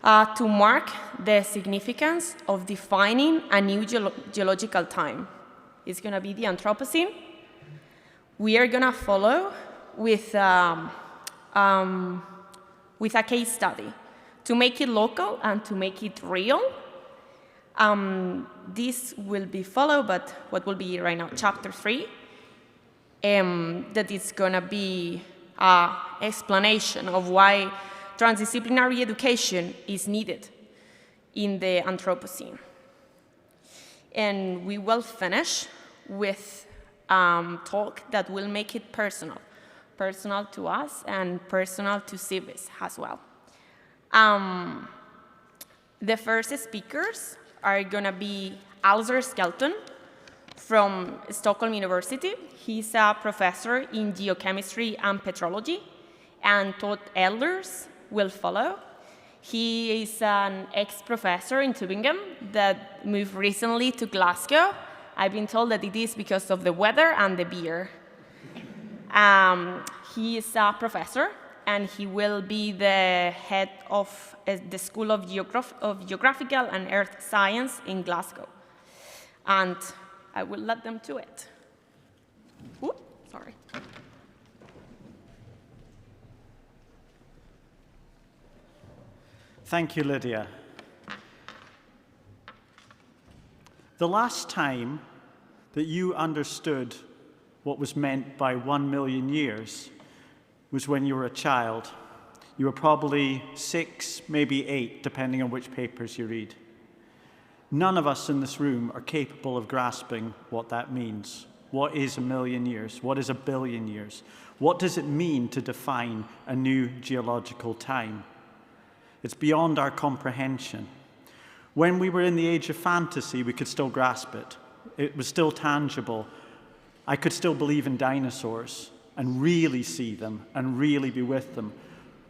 to mark the significance of defining a new geological time. It's going to be the Anthropocene. We are going to follow with a case study to make it local and to make it real. This will be followed, but what will be right now, chapter 3, that is going to be an explanation of why transdisciplinary education is needed in the Anthropocene. And we will finish with talk that will make it personal to us and personal to CIVIS as well. The first speakers are going to be Alistair Skelton from Stockholm University. He's a professor in geochemistry and petrology, and Todd Elders will follow. He is an ex-professor in Tübingen that moved recently to Glasgow. I've been told that it is because of the weather and the beer. He is a professor, and he will be the head of the School of Geographical and Earth Science in Glasgow. And I will let them to it. Ooh, sorry. Thank you, Lydia. The last time that you understood what was meant by 1 million years was when you were a child. You were probably 6, maybe 8, depending on which papers you read. None of us in this room are capable of grasping what that means. What is 1 million years? What is 1 billion years? What does it mean to define a new geological time? It's beyond our comprehension. When we were in the age of fantasy, we could still grasp it. It was still tangible. I could still believe in dinosaurs and really see them and really be with them.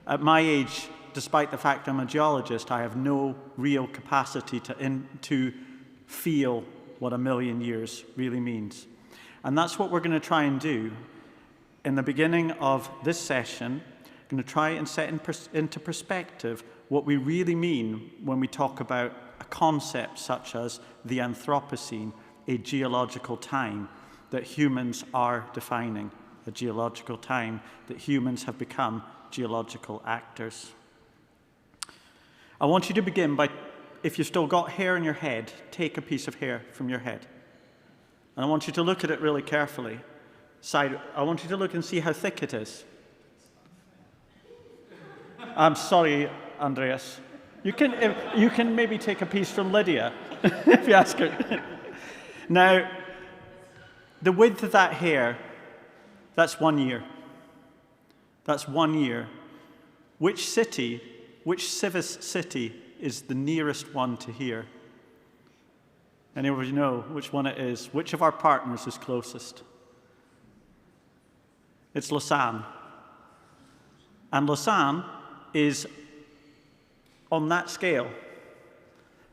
At my age, despite the fact I'm a geologist, I have no real capacity to feel what 1 million years really means. And that's what we're going to try and do. In the beginning of this session, I'm going to try and set into perspective what we really mean when we talk about a concept such as the Anthropocene, a geological time that humans are defining, a geological time that humans have become geological actors. I want you to begin by, if you've still got hair in your head, take a piece of hair from your head. And I want you to look at it really carefully. I want you to look and see how thick it is. I'm sorry, Andreas. You can maybe take a piece from Lydia, if you ask her. Now, the width of that hair, that's 1 year. That's 1 year. Which CIVIS city is the nearest one to here? Anybody know which one it is? Which of our partners is closest? It's Lausanne. And Lausanne is, on that scale,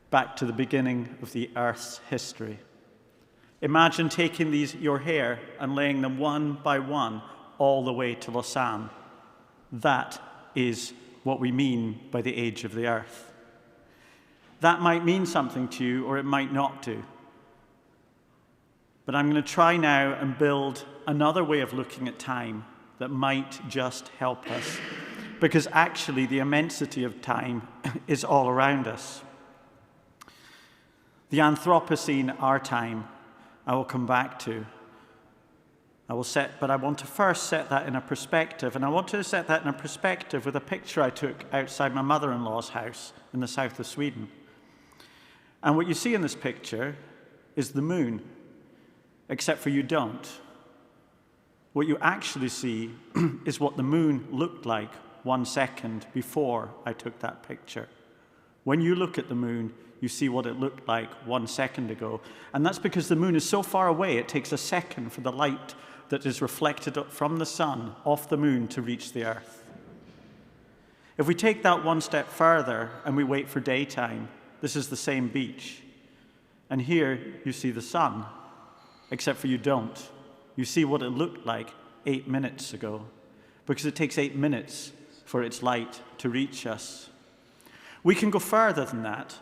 back to the beginning of the Earth's history. Imagine taking your hair and laying them one by one all the way to Lausanne. That is what we mean by the age of the Earth. That might mean something to you, or it might not do. But I'm going to try now and build another way of looking at time that might just help us. Because actually, the immensity of time is all around us. The Anthropocene, our time, I will come back to. But I want to first set that in a perspective, and I want to set that in a perspective with a picture I took outside my mother-in-law's house in the south of Sweden. And what you see in this picture is the moon, except for you don't. What you actually see is what the moon looked like 1 second before I took that picture. When you look at the moon, you see what it looked like 1 second ago. And that's because the moon is so far away, it takes a second for the light that is reflected from the sun off the moon to reach the Earth. If we take that one step further and we wait for daytime, this is the same beach. And here you see the sun, except for you don't. You see what it looked like 8 minutes ago, because it takes 8 minutes for its light to reach us. We can go further than that.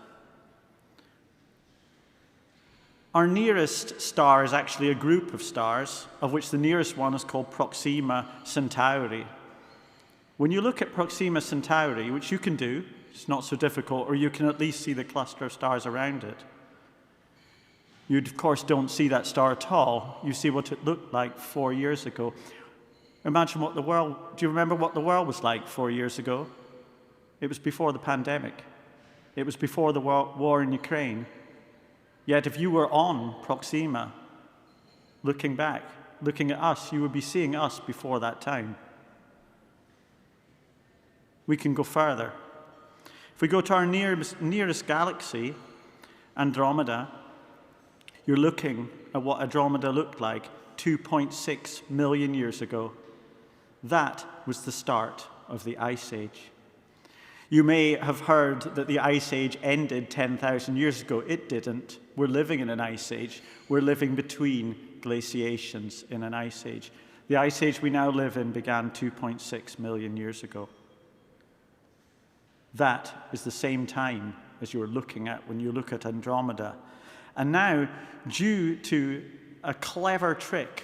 Our nearest star is actually a group of stars, of which the nearest one is called Proxima Centauri. When you look at Proxima Centauri, which you can do, it's not so difficult, or you can at least see the cluster of stars around it. You, of course, don't see that star at all. You see what it looked like 4 years ago. Imagine what the world, do you remember what the world was like 4 years ago? It was before the pandemic. It was before the war in Ukraine. Yet if you were on Proxima, looking back, looking at us, you would be seeing us before that time. We can go further. If we go to our nearest galaxy, Andromeda, you're looking at what Andromeda looked like 2.6 million years ago. That was the start of the Ice Age. You may have heard that the Ice Age ended 10,000 years ago. It didn't. We're living in an Ice Age. We're living between glaciations in an Ice Age. The Ice Age we now live in began 2.6 million years ago. That is the same time as you're looking at when you look at Andromeda. And now, due to a clever trick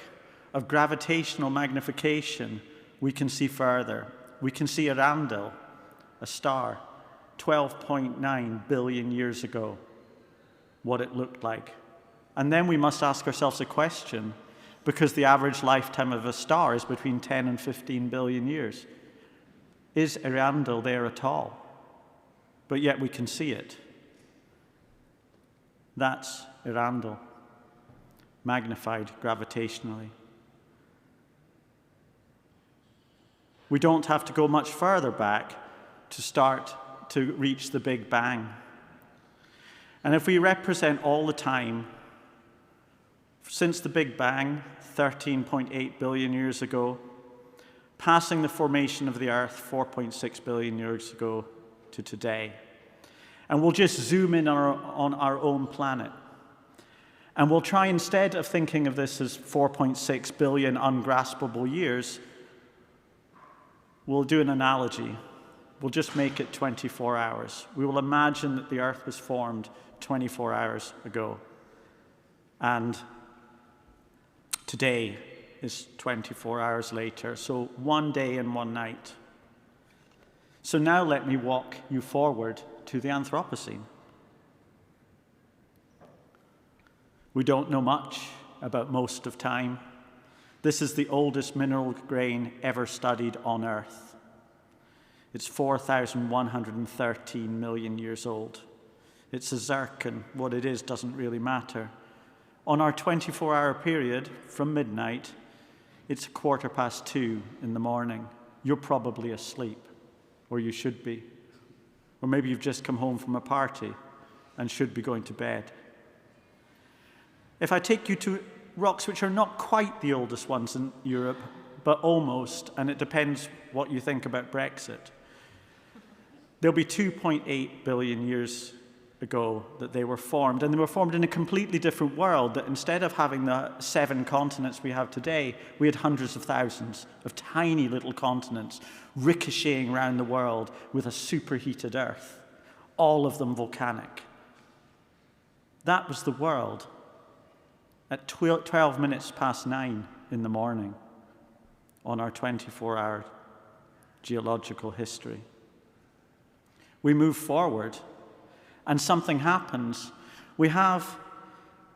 of gravitational magnification, we can see further. We can see Arandel, a star, 12.9 billion years ago, what it looked like. And then we must ask ourselves a question, because the average lifetime of a star is between 10 and 15 billion years. Is Arandel there at all? But yet we can see it. That's Arandel, magnified gravitationally. We don't have to go much further back to start to reach the Big Bang. And if we represent all the time since the Big Bang, 13.8 billion years ago, passing the formation of the Earth 4.6 billion years ago to today, and we'll just zoom in on our own planet. And we'll try, instead of thinking of this as 4.6 billion ungraspable years, we'll do an analogy. We'll just make it 24 hours. We will imagine that the Earth was formed 24 hours ago. And today is 24 hours later. So 1 day and 1 night. So now let me walk you forward to the Anthropocene. We don't know much about most of time. This is the oldest mineral grain ever studied on Earth. It's 4,113 million years old. It's a zircon. What it is doesn't really matter. On our 24-hour period from midnight, it's 2:15 in the morning. You're probably asleep, or you should be. Or maybe you've just come home from a party and should be going to bed. If I take you to rocks which are not quite the oldest ones in Europe, but almost, and it depends what you think about Brexit, there'll be 2.8 billion years ago that they were formed, and they were formed in a completely different world, that instead of having the 7 continents we have today, we had hundreds of thousands of tiny little continents ricocheting around the world with a superheated Earth, all of them volcanic. That was the world at 12 minutes past 9 in the morning on our 24-hour geological history. We move forward, and something happens. We have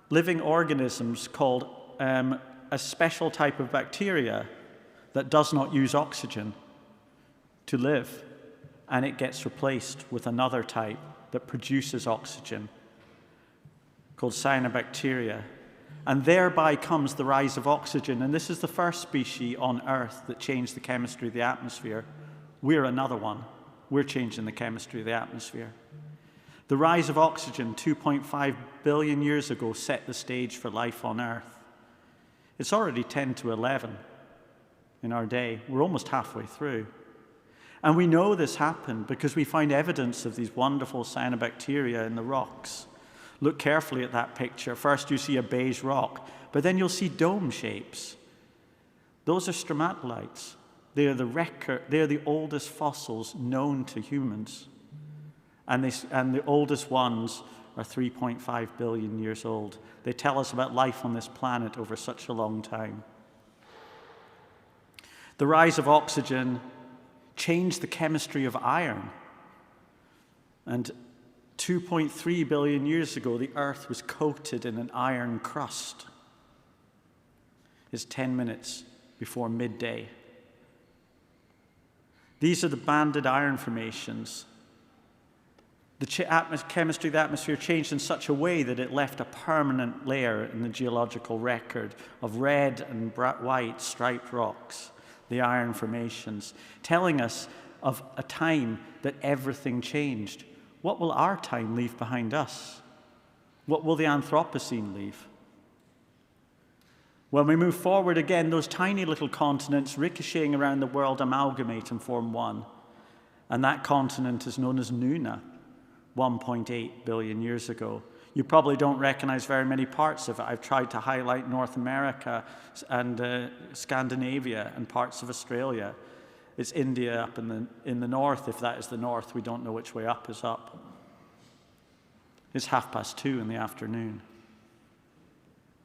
living organisms called a special type of bacteria that does not use oxygen to live, and it gets replaced with another type that produces oxygen called cyanobacteria. And thereby comes the rise of oxygen. And this is the first species on Earth that changed the chemistry of the atmosphere. We're another one. We're changing the chemistry of the atmosphere. The rise of oxygen 2.5 billion years ago set the stage for life on Earth. It's already 10 to 11 in our day. We're almost halfway through. And we know this happened because we find evidence of these wonderful cyanobacteria in the rocks. Look carefully at that picture. First you see a beige rock, but then you'll see dome shapes. Those are stromatolites. They're the oldest fossils known to humans. and the oldest ones are 3.5 billion years old. They tell us about life on this planet over such a long time. The rise of oxygen changed the chemistry of iron. And 2.3 billion years ago, the Earth was coated in an iron crust. It's 10 minutes before midday. These are the banded iron formations. The chemistry of the atmosphere changed in such a way that it left a permanent layer in the geological record of red and white striped rocks, the iron formations, telling us of a time that everything changed. What will our time leave behind us? What will the Anthropocene leave? When we move forward again, those tiny little continents ricocheting around the world amalgamate and form one. And that continent is known as Nuna, 1.8 billion years ago. You probably don't recognize very many parts of it. I've tried to highlight North America and Scandinavia and parts of Australia. It's India up in the north, if that is the north. We don't know which way up is up. It's 2:30 in the afternoon.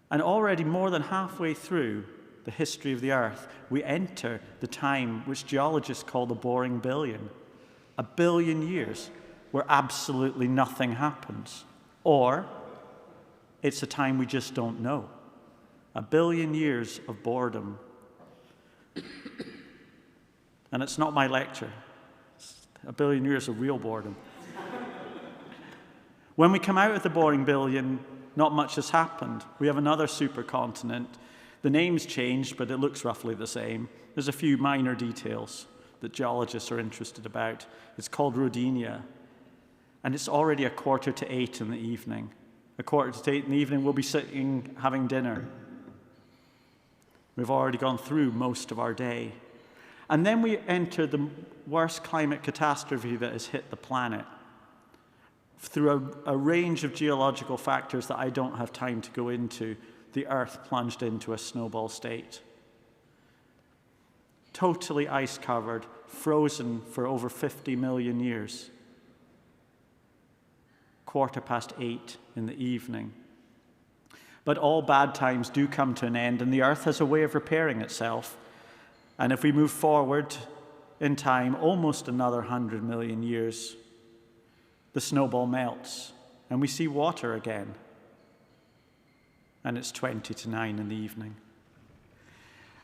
And already more than halfway through the history of the Earth, we enter the time which geologists call the boring billion. 1 billion years where absolutely nothing happens. Or it's a time we just don't know. 1 billion years of boredom. And it's not my lecture. It's 1 billion years of real boredom. When we come out of the boring billion, not much has happened. We have another supercontinent. The name's changed, but it looks roughly the same. There's a few minor details that geologists are interested about. It's called Rodinia, and it's already 7:45 in the evening. 7:45 in the evening, we'll be sitting having dinner. We've already gone through most of our day. And then we enter the worst climate catastrophe that has hit the planet. Through a range of geological factors that I don't have time to go into, the Earth plunged into a snowball state. Totally ice-covered, frozen for over 50 million years. 8:15 in the evening. But all bad times do come to an end, and the Earth has a way of repairing itself. And if we move forward in time, almost another 100 million years, the snowball melts, and we see water again. And it's 8:20 in the evening.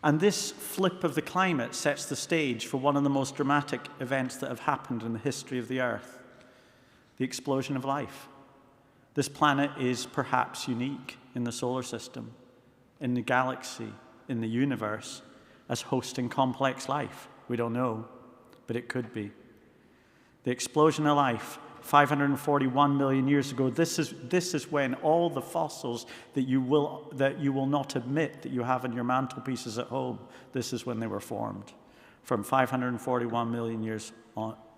And this flip of the climate sets the stage for one of the most dramatic events that have happened in the history of the Earth, the explosion of life. This planet is perhaps unique in the solar system, in the galaxy, in the universe, as hosting complex life. We don't know, but it could be. The explosion of life, 541 million years ago, this is when all the fossils that you will not admit that you have in your mantelpieces at home, this is when they were formed, from 541 million years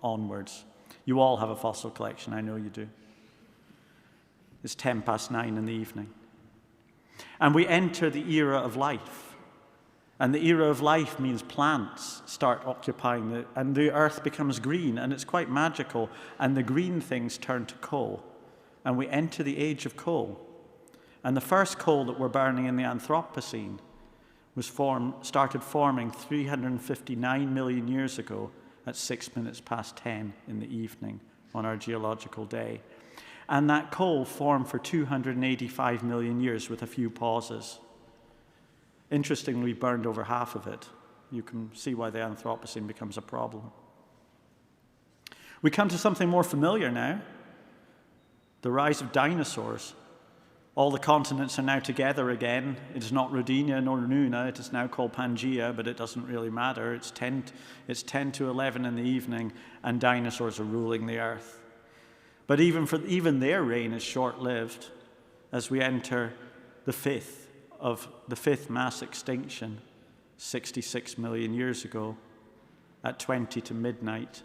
onwards. You all have a fossil collection, I know you do. It's 9:10 in the evening. And we enter the era of life. And the era of life means plants start occupying and the Earth becomes green, and it's quite magical, and the green things turn to coal. And we enter the age of coal. And the first coal that we're burning in the Anthropocene started forming 359 million years ago at 10:06 in the evening on our geological day. And that coal formed for 285 million years with a few pauses. Interestingly, we burned over half of it. You can see why the Anthropocene becomes a problem. We come to something more familiar now, the rise of dinosaurs. All the continents are now together again. It is not Rodinia nor Nuna. It is now called Pangaea, but it doesn't really matter. It's 10 to 11 in the evening, and dinosaurs are ruling the Earth. But even their reign is short-lived as we enter the fifth mass extinction 66 million years ago at 20 to midnight,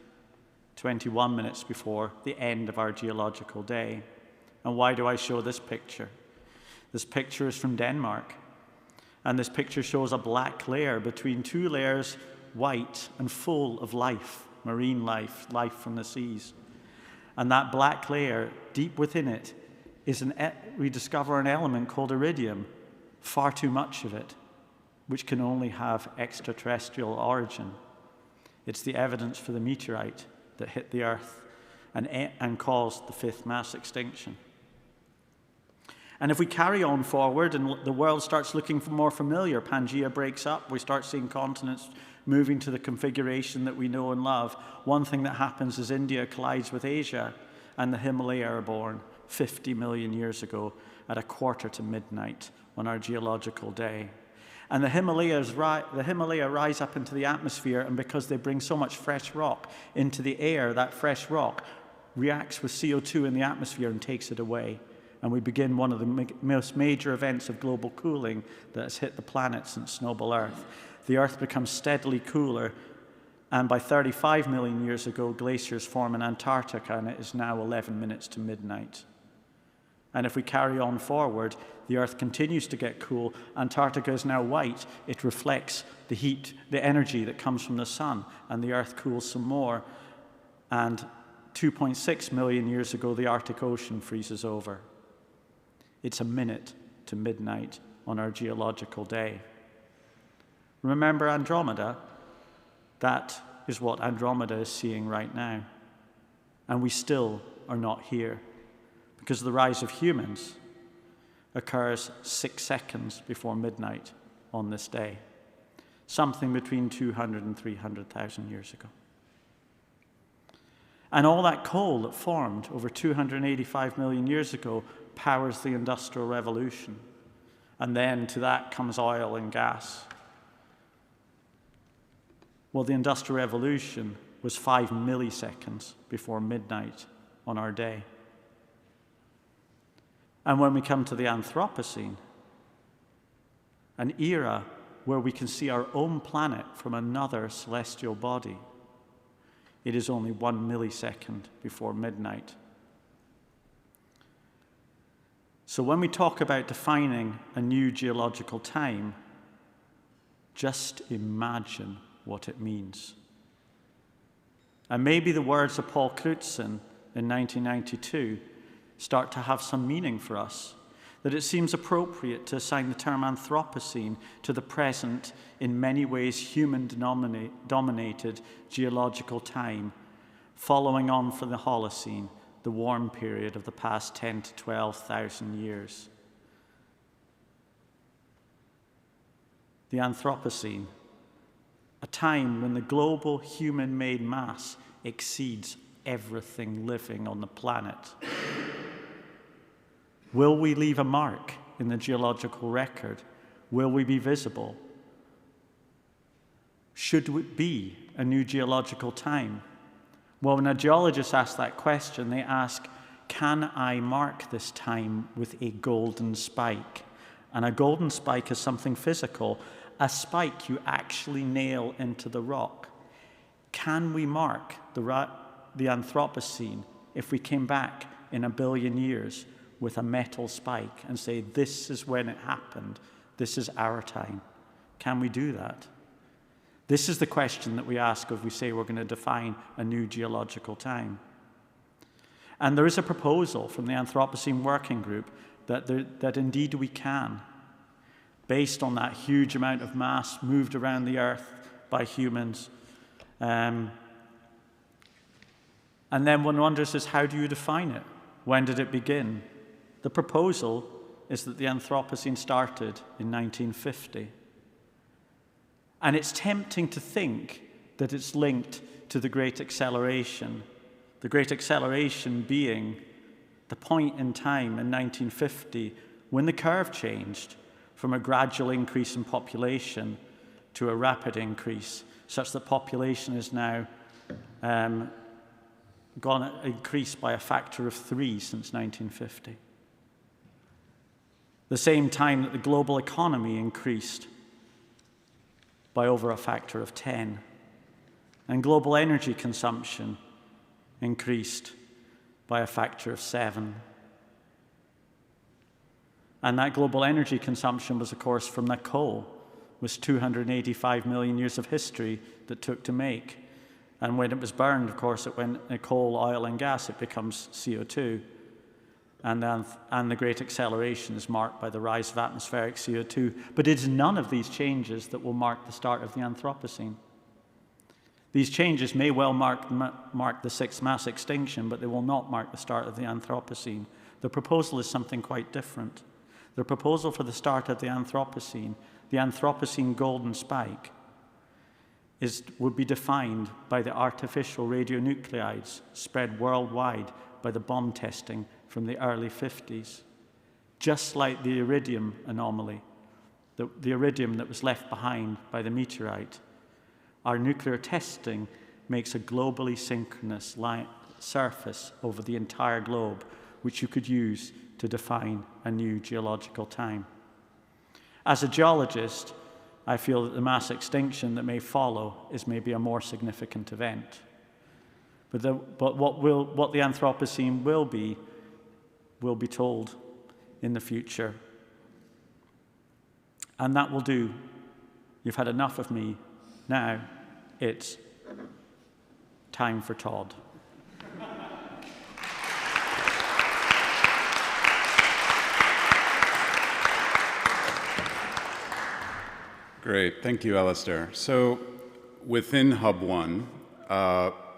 21 minutes before the end of our geological day. And why do I show this picture? This picture is from Denmark, and this picture shows a black layer between two layers, white and full of life, marine life, life from the seas. And that black layer, deep within it, we discover an element called iridium, far too much of it, which can only have extraterrestrial origin. It's the evidence for the meteorite that hit the Earth and caused the fifth mass extinction. And if we carry on forward and the world starts looking for more familiar, Pangea breaks up, we start seeing continents moving to the configuration that we know and love. One thing that happens is India collides with Asia, and the Himalaya are born 50 million years ago at 1:45 on our geological day. And the Himalaya rise up into the atmosphere, and because they bring so much fresh rock into the air, that fresh rock reacts with CO2 in the atmosphere and takes it away. And we begin one of the most major events of global cooling that has hit the planet since Noble Earth. The Earth becomes steadily cooler, and by 35 million years ago, glaciers form in Antarctica, and it is now 11 minutes to midnight. And if we carry on forward, the Earth continues to get cool. Antarctica is now white. It reflects the heat, the energy that comes from the sun, and the Earth cools some more. And 2.6 million years ago, the Arctic Ocean freezes over. It's a minute to midnight on our geological day. Remember Andromeda? That is what Andromeda is seeing right now. And we still are not here, because the rise of humans occurs 6 seconds before midnight on this day, something between 200 and 300,000 years ago. And all that coal that formed over 285 million years ago powers the Industrial Revolution. And then to that comes oil and gas. Well, the Industrial Revolution was 5 milliseconds before midnight on our day. And when we come to the Anthropocene, an era where we can see our own planet from another celestial body, it is only 1 millisecond before midnight. So when we talk about defining a new geological time, just imagine what it means. And maybe the words of Paul Crutzen in 1992 start to have some meaning for us, that it seems appropriate to assign the term Anthropocene to the present, in many ways human-dominated geological time, following on from the Holocene, the warm period of the past 10 to 12,000 years. The Anthropocene, a time when the global human-made mass exceeds everything living on the planet. Will we leave a mark in the geological record? Will we be visible? Should it be a new geological time? Well, when a geologist asks that question, they ask, can I mark this time with a golden spike? And a golden spike is something physical, a spike you actually nail into the rock. Can we mark the Anthropocene if we came back in 1 billion years with a metal spike and say, this is when it happened, this is our time? Can we do that? This is the question that we ask if we say we're going to define a new geological time. And there is a proposal from the Anthropocene Working Group that indeed we can, based on that huge amount of mass moved around the Earth by humans. And then one wonders is, how do you define it? When did it begin? The proposal is that the Anthropocene started in 1950. And it's tempting to think that it's linked to the Great Acceleration. The Great Acceleration being the point in time in 1950 when the curve changed from a gradual increase in population to a rapid increase, such that population is now increased by a factor of 3 since 1950. The same time that the global economy increased by over a factor of 10. And global energy consumption increased by a factor of 7. And that global energy consumption was, of course, from that coal. It was 285 million years of history that took to make. And when it was burned, of course, it went in coal, oil, and gas, it becomes CO2. And the great acceleration is marked by the rise of atmospheric CO2. But it is none of these changes that will mark the start of the Anthropocene. These changes may well mark the sixth mass extinction, but they will not mark the start of the Anthropocene. The proposal is something quite different. The proposal for the start of the Anthropocene golden spike, would be defined by the artificial radionuclides spread worldwide by the bomb testing from the early 50s. Just like the iridium anomaly, the iridium that was left behind by the meteorite, our nuclear testing makes a globally synchronous surface over the entire globe, which you could use to define a new geological time. As a geologist, I feel that the mass extinction that may follow is maybe a more significant event. But what the Anthropocene will be told in the future. And that will do. You've had enough of me. Now it's time for Todd. Great, thank you, Alistair. So within Hub 1,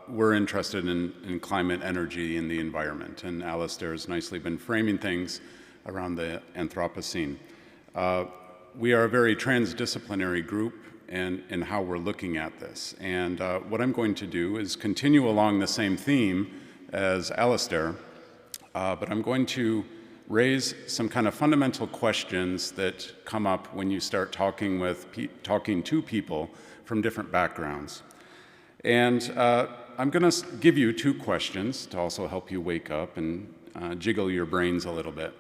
we're interested in climate, energy, and the environment, and Alistair has nicely been framing things around the Anthropocene. We are a very transdisciplinary group in how we're looking at this, and what I'm going to do is continue along the same theme as Alistair, but I'm going to raise some kind of fundamental questions that come up when you start talking to people from different backgrounds. And I'm going to give you two questions to also help you wake up and jiggle your brains a little bit.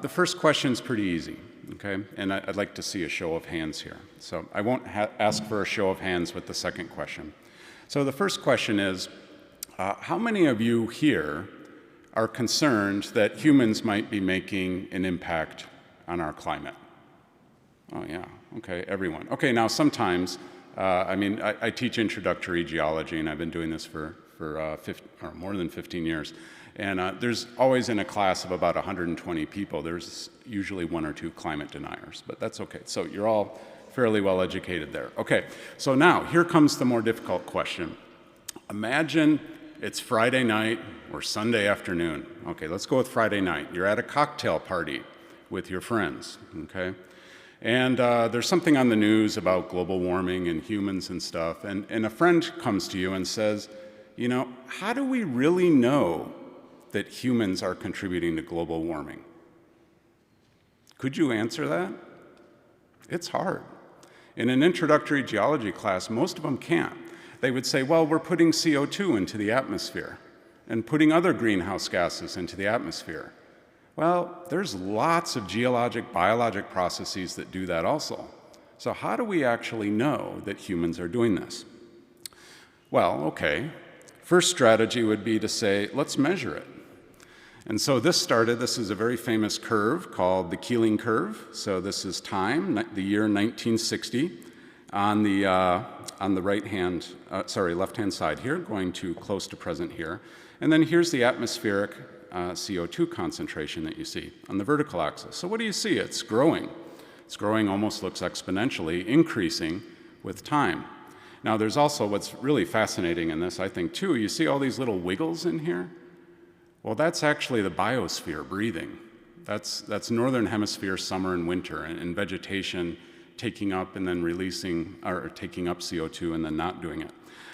The first question is pretty easy, okay? And I'd like to see a show of hands here. So I won't ask for a show of hands with the second question. So the first question is, how many of you here are concerned that humans might be making an impact on our climate? Oh yeah, okay, everyone. Okay, now sometimes, I teach introductory geology, and I've been doing this for more than 15 years. And there's always in a class of about 120 people, there's usually one or two climate deniers, but that's okay. So you're all fairly well educated there. Okay, so now here comes the more difficult question. Imagine it's Friday night or Sunday afternoon. Okay, let's go with Friday night. You're at a cocktail party with your friends, okay? And there's something on the news about global warming and humans and stuff, and a friend comes to you and says, you know, how do we really know that humans are contributing to global warming? Could you answer that? It's hard. In an introductory geology class, most of them can't. They would say, well, we're putting CO2 into the atmosphere and putting other greenhouse gases into the atmosphere. Well, there's lots of geologic, biologic processes that do that also. So how do we actually know that humans are doing this? Well, okay, first strategy would be to say, let's measure it. And so this is a very famous curve called the Keeling curve. So this is time, the year 1960. On the left-hand side here, going to close to present here. And then here's the atmospheric CO2 concentration that you see on the vertical axis. So what do you see? It's growing. It's growing, almost looks exponentially, increasing with time. Now there's also what's really fascinating in this, I think, too. You see all these little wiggles in here? Well, that's actually the biosphere breathing. That's northern hemisphere summer and winter, and vegetation taking up and then releasing, or taking up CO2 and then not doing it.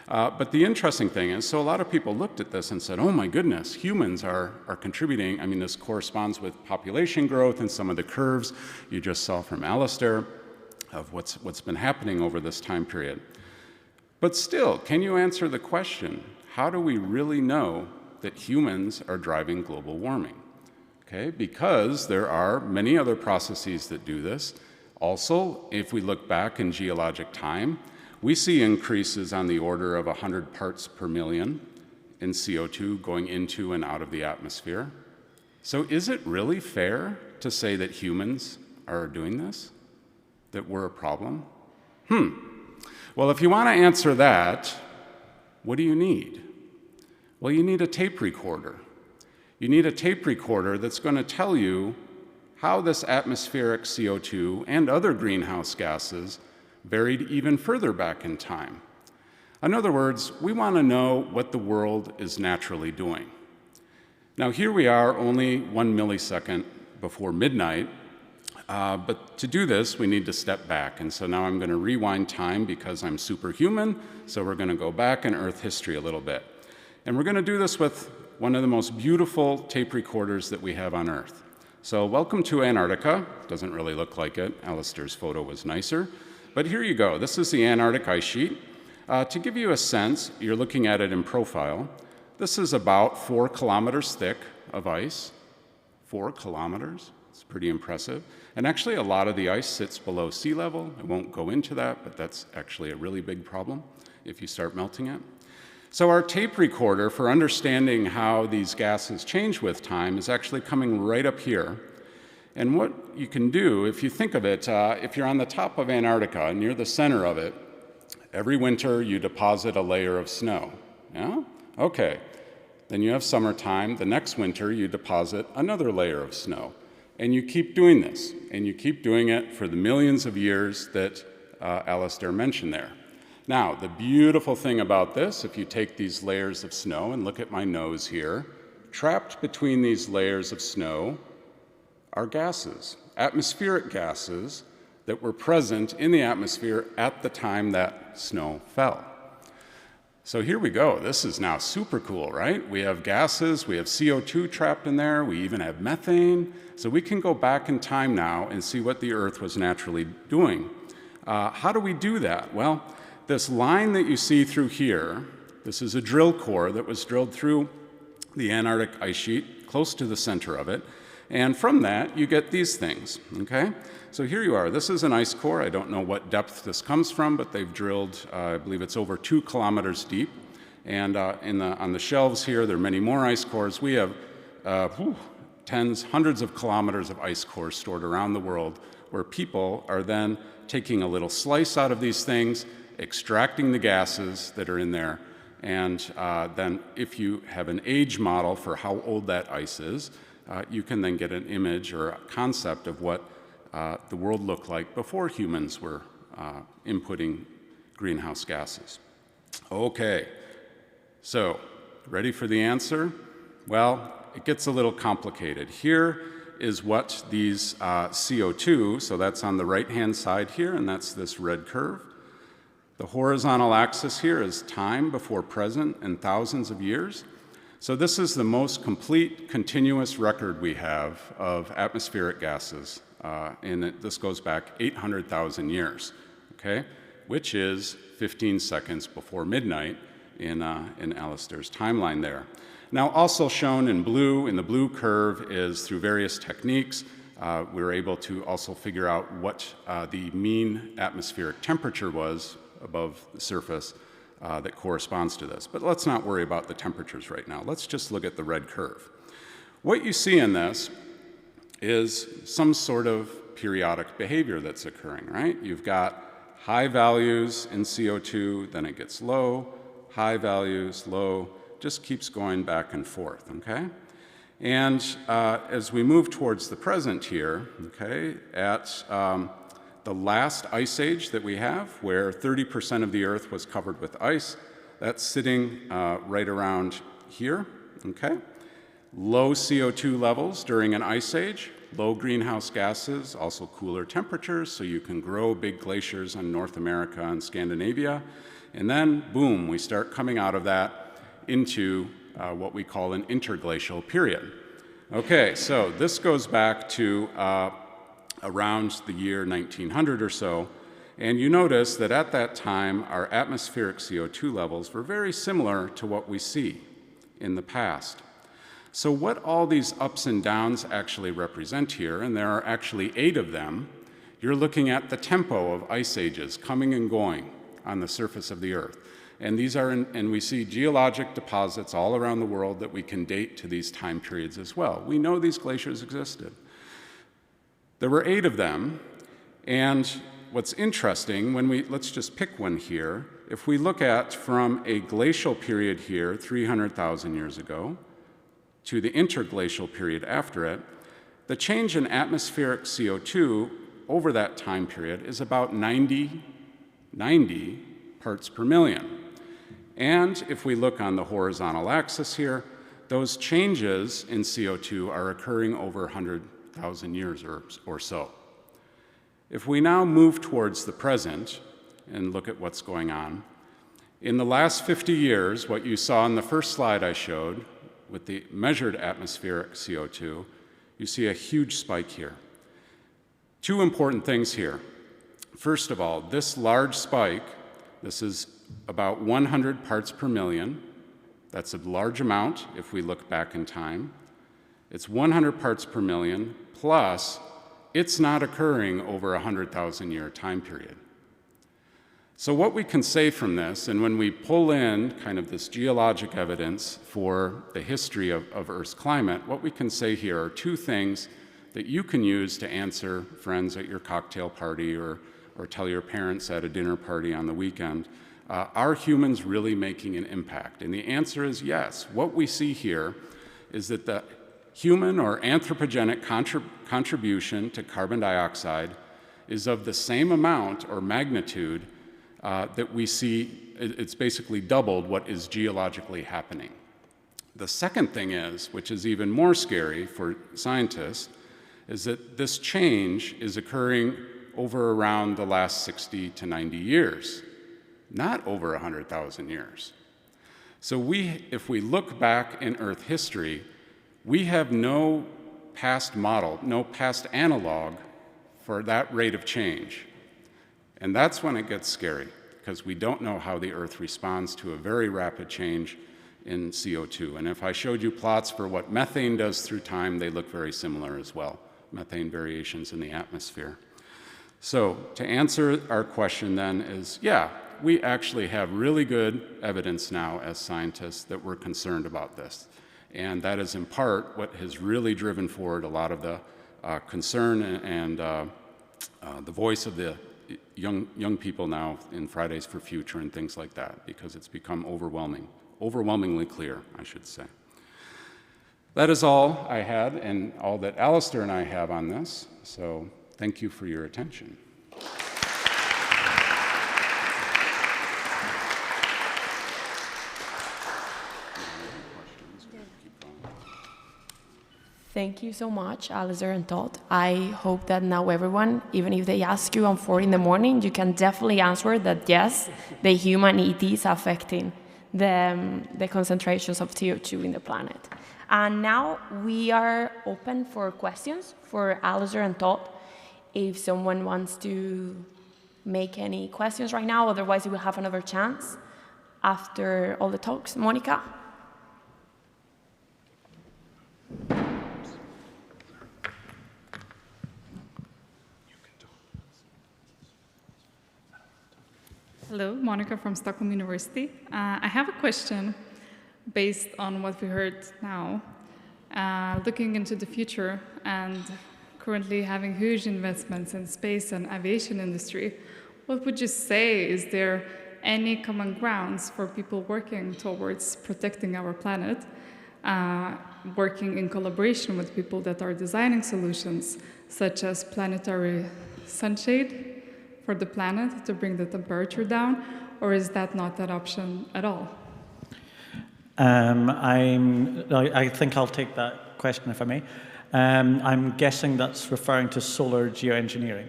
But the interesting thing is, so a lot of people looked at this and said, oh my goodness, humans are contributing. I mean, this corresponds with population growth and some of the curves you just saw from Alistair of what's been happening over this time period. But still, can you answer the question, how do we really know that humans are driving global warming? Okay, because there are many other processes that do this. Also, if we look back in geologic time, we see increases on the order of 100 parts per million in CO2 going into and out of the atmosphere. So is it really fair to say that humans are doing this? That we're a problem? Well, if you want to answer that, what do you need? Well, you need a tape recorder. You need a tape recorder that's going to tell you how this atmospheric CO2 and other greenhouse gases varied even further back in time. In other words, we want to know what the world is naturally doing. Now, here we are only 1 millisecond before midnight, but to do this, we need to step back. And so now I'm going to rewind time because I'm superhuman, so we're going to go back in Earth history a little bit. And we're going to do this with one of the most beautiful tape recorders that we have on Earth. So welcome to Antarctica. Doesn't really look like it. Alistair's photo was nicer. But here you go. This is the Antarctic ice sheet. To give you a sense, you're looking at it in profile. This is about 4 kilometers thick of ice. 4 kilometers. It's pretty impressive. And actually, a lot of the ice sits below sea level. I won't go into that, but that's actually a really big problem if you start melting it. So our tape recorder for understanding how these gases change with time is actually coming right up here. And what you can do, if you think of it, if you're on the top of Antarctica, near the center of it, every winter you deposit a layer of snow. Yeah? Okay. Then you have summertime. The next winter you deposit another layer of snow. And you keep doing this. And you keep doing it for the millions of years that Alistair mentioned there. Now, the beautiful thing about this, if you take these layers of snow and look at my nose here, trapped between these layers of snow are gases, atmospheric gases that were present in the atmosphere at the time that snow fell. So here we go. This is now super cool, right? We have gases, we have CO2 trapped in there, we even have methane. So we can go back in time now and see what the Earth was naturally doing. How do we do that? Well, this line that you see through here, this is a drill core that was drilled through the Antarctic ice sheet, close to the center of it. And from that, you get these things, okay? So here you are. This is an ice core. I don't know what depth this comes from, but they've drilled, I believe it's over 2 kilometers deep. And on the shelves here, there are many more ice cores. We have tens, hundreds of kilometers of ice cores stored around the world where people are then taking a little slice out of these things, extracting the gases that are in there, and then if you have an age model for how old that ice is, you can then get an image or a concept of what the world looked like before humans were inputting greenhouse gases. Okay, so ready for the answer? Well, it gets a little complicated. Here is what these CO2, so that's on the right-hand side here, and that's this red curve. The horizontal axis here is time before present in thousands of years. So this is the most complete continuous record we have of atmospheric gases, and this goes back 800,000 years, okay? Which is 15 seconds before midnight in Alistair's timeline there. Now also shown in blue, in the blue curve, is through various techniques, we were able to also figure out what the mean atmospheric temperature was above the surface that corresponds to this. But let's not worry about the temperatures right now. Let's just look at the red curve. What you see in this is some sort of periodic behavior that's occurring, right? You've got high values in CO2, then it gets low, high values, low, just keeps going back and forth, okay? And as we move towards the present here, okay, at the last ice age that we have, where 30% of the Earth was covered with ice, that's sitting right around here, okay? Low CO2 levels during an ice age, low greenhouse gases, also cooler temperatures, so you can grow big glaciers in North America and Scandinavia. And then, boom, we start coming out of that into what we call an interglacial period. Okay, so this goes back to around the year 1900 or so, and you notice that at that time our atmospheric CO2 levels were very similar to what we see in the past. So what all these ups and downs actually represent here, and there are actually 8 of them, you're looking at the tempo of ice ages coming and going on the surface of the Earth. And these are, and we see geologic deposits all around the world that we can date to these time periods as well. We know these glaciers existed. There were 8 of them, and what's interesting, let's just pick one here, if we look at from a glacial period here, 300,000 years ago, to the interglacial period after it, the change in atmospheric CO2 over that time period is about 90 parts per million. And if we look on the horizontal axis here, those changes in CO2 are occurring over 100,000 years or so. If we now move towards the present and look at what's going on, in the last 50 years, what you saw in the first slide I showed with the measured atmospheric CO2, you see a huge spike here. Two important things here. First of all, this large spike, this is about 100 parts per million. That's a large amount if we look back in time. It's 100 parts per million, plus it's not occurring over a 100,000 year time period. So what we can say from this, and when we pull in kind of this geologic evidence for the history of Earth's climate, what we can say here are two things that you can use to answer friends at your cocktail party or tell your parents at a dinner party on the weekend. Are humans really making an impact? And the answer is yes. What we see here is that the human or anthropogenic contribution to carbon dioxide is of the same amount or magnitude that we see. It's basically doubled what is geologically happening. The second thing is, which is even more scary for scientists, is that this change is occurring over around the last 60 to 90 years, not over 100,000 years. So if we look back in Earth history, we have no past model, no past analog for that rate of change. And that's when it gets scary, because we don't know how the Earth responds to a very rapid change in CO2. And if I showed you plots for what methane does through time, they look very similar as well, methane variations in the atmosphere. So to answer our question then is, yeah, we actually have really good evidence now as scientists that we're concerned about this. And that is in part what has really driven forward a lot of the concern and the voice of the young people now in Fridays for Future and things like that, because it's become overwhelmingly clear, I should say. That is all I had and all that Alistair and I have on this, so thank you for your attention. Thank you so much, Alistair and Todd. I hope that now everyone, even if they ask you on 4 in the morning, you can definitely answer that yes, the human ET is affecting the concentrations of CO2 in the planet. And now we are open for questions for Alistair and Todd. If someone wants to make any questions right now, otherwise you will have another chance after all the talks. Monica? Hello, Monica from Stockholm University. I have a question based on what we heard now. Looking into the future and currently having huge investments in space and aviation industry, what would you say, is there any common grounds for people working towards protecting our planet, working in collaboration with people that are designing solutions such as planetary sunshade for the planet to bring the temperature down, or is that not an option at all? I think I'll take that question if I may. I'm guessing that's referring to solar geoengineering.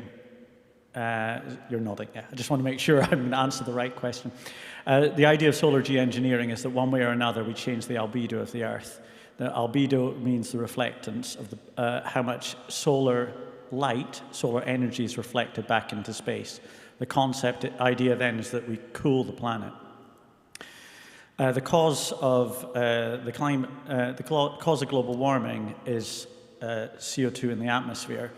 You're nodding, yeah. I just want to make sure I'm going to answer the right question. The idea of solar geoengineering is that one way or another we change the albedo of the Earth. The albedo means the reflectance of the, how much solar light, solar energy is reflected back into space. The idea then is that we cool the planet. The cause of global warming is CO2 in the atmosphere.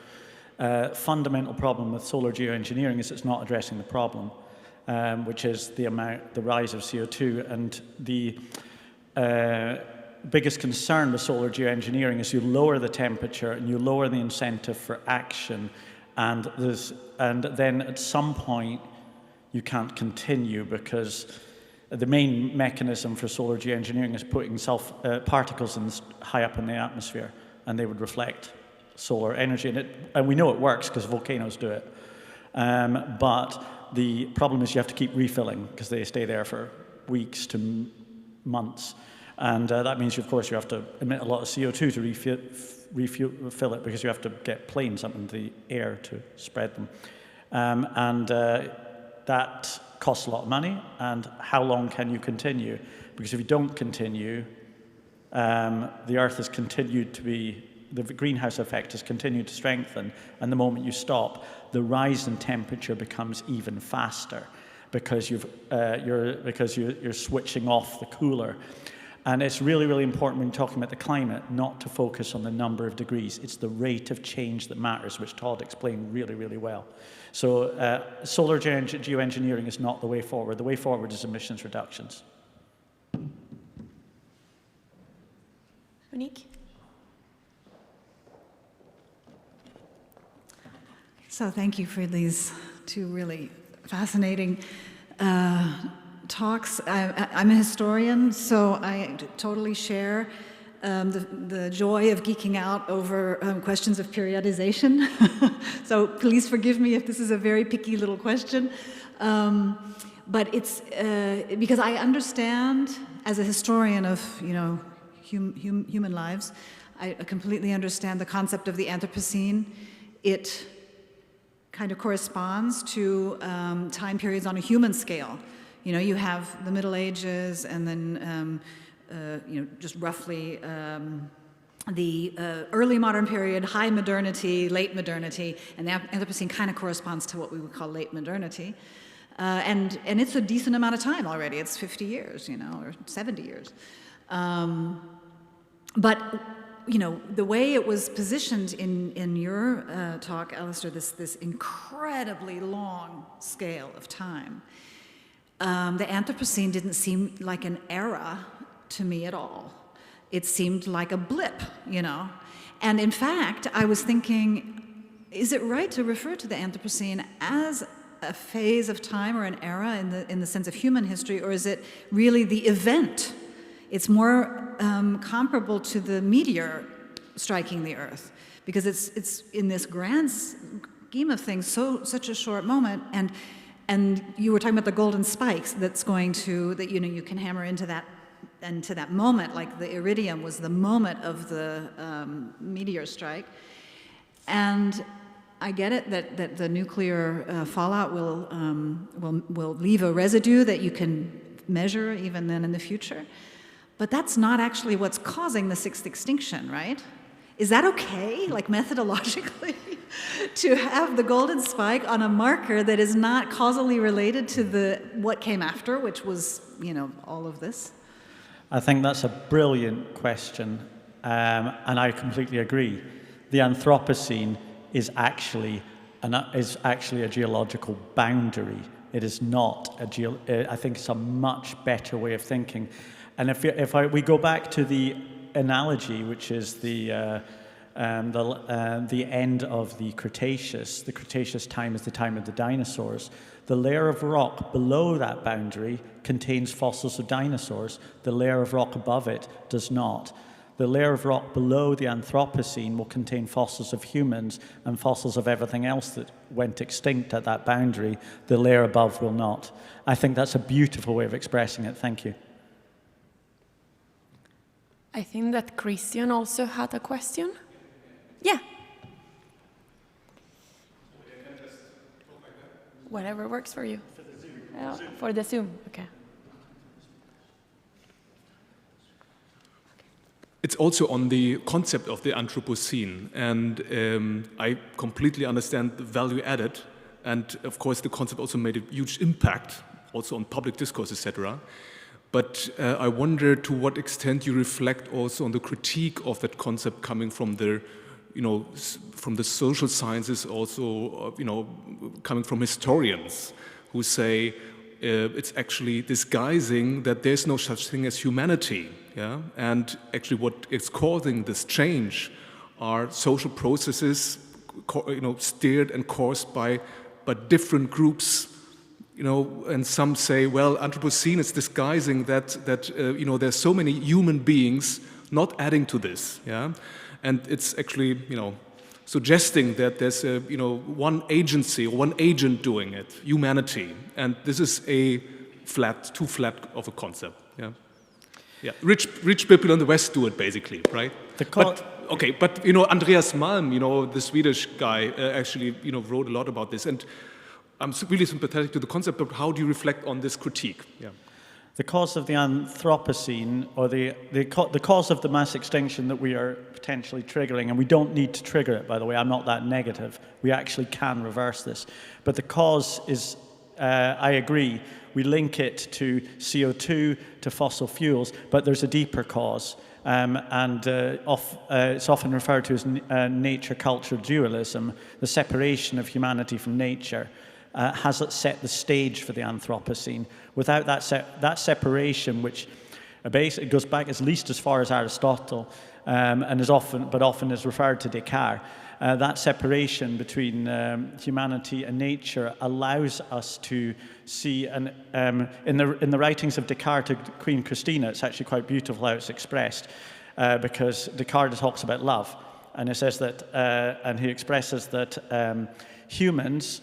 Fundamental problem with solar geoengineering is it's not addressing the problem, which is the rise of CO2. And the biggest concern with solar geoengineering is you lower the temperature and you lower the incentive for action, and then at some point you can't continue, because the main mechanism for solar geoengineering is putting particles high up in the atmosphere, and they would reflect solar energy. And we know it works because volcanoes do it. But the problem is you have to keep refilling, because they stay there for weeks to months. And that means, of course, you have to emit a lot of CO2 to refill it, because you have to get planes up in the air to spread them. That costs a lot of money. And how long can you continue? Because if you don't continue, the Earth has continued to be, the greenhouse effect has continued to strengthen, and the moment you stop, the rise in temperature becomes even faster, because you're switching off the cooler. And it's really, really important when talking about the climate not to focus on the number of degrees. It's the rate of change that matters, which Todd explained really, really well. So solar geoengineering is not the way forward. The way forward is emissions reductions. Monique? So thank you for these two really fascinating talks. I'm a historian, so I totally share the joy of geeking out over questions of periodization. So please forgive me if this is a very picky little question. But it's because I understand, as a historian of human lives, I completely understand the concept of the Anthropocene. It kind of corresponds to time periods on a human scale. You have the Middle Ages, and then just roughly the early modern period, high modernity, late modernity, and the Anthropocene kind of corresponds to what we would call late modernity. And it's a decent amount of time already. It's 50 years, or 70 years. But the way it was positioned in your talk, Alistair, this incredibly long scale of time, the Anthropocene didn't seem like an era to me at all. It seemed like a blip, And in fact, I was thinking, is it right to refer to the Anthropocene as a phase of time or an era in the sense of human history, or is it really the event? It's more comparable to the meteor striking the Earth, because it's in this grand scheme of things such a short moment, and you were talking about the golden spikes that you can hammer into that moment, like the iridium was the moment of the meteor strike. And I get it that the nuclear fallout will leave a residue that you can measure even then in the future. But that's not actually what's causing the sixth extinction, right? Is that okay, like methodologically, to have the golden spike on a marker that is not causally related to what came after, which was, all of this? I think that's a brilliant question, and I completely agree. The Anthropocene is actually a geological boundary. It is not I think it's a much better way of thinking. And if we go back to the analogy, which is the end of the Cretaceous time is the time of the dinosaurs. The layer of rock below that boundary contains fossils of dinosaurs. The layer of rock above it does not. The layer of rock below the Anthropocene will contain fossils of humans and fossils of everything else that went extinct at that boundary. The layer above will not. I think that's a beautiful way of expressing it. Thank you. I think that Christian also had a question. Yeah. Whatever works for you. For the Zoom, okay. It's also on the concept of the Anthropocene, and I completely understand the value added, and of course the concept also made a huge impact, also on public discourse, etc. But I wonder to what extent you reflect also on the critique of that concept coming from the, from the social sciences, also, coming from historians who say it's actually disguising that there's no such thing as humanity, yeah? And actually what is causing this change are social processes, steered and caused by different groups and some say, well, Anthropocene is disguising that there's so many human beings not adding to this, yeah, and it's actually, suggesting that there's one agency or one agent doing it, humanity, and this is too flat of a concept, yeah. Yeah, rich people in the West do it basically, right? But Andreas Malm, the Swedish guy, actually, wrote a lot about this, and I'm really sympathetic to the concept of how do you reflect on this critique. Yeah. The cause of the Anthropocene, or the cause of the mass extinction that we are potentially triggering, and we don't need to trigger it, by the way, I'm not that negative. We actually can reverse this. But the cause is, I agree, we link it to CO2, to fossil fuels, but there's a deeper cause. It's often referred to as nature-culture dualism, the separation of humanity from nature. Has set the stage for the Anthropocene. Without that separation, which basically goes back at least as far as Aristotle, and often is referred to Descartes, that separation between humanity and nature allows us to see, and in the writings of Descartes to Queen Christina, it's actually quite beautiful how it's expressed, because Descartes talks about love, and it says that, and he expresses that humans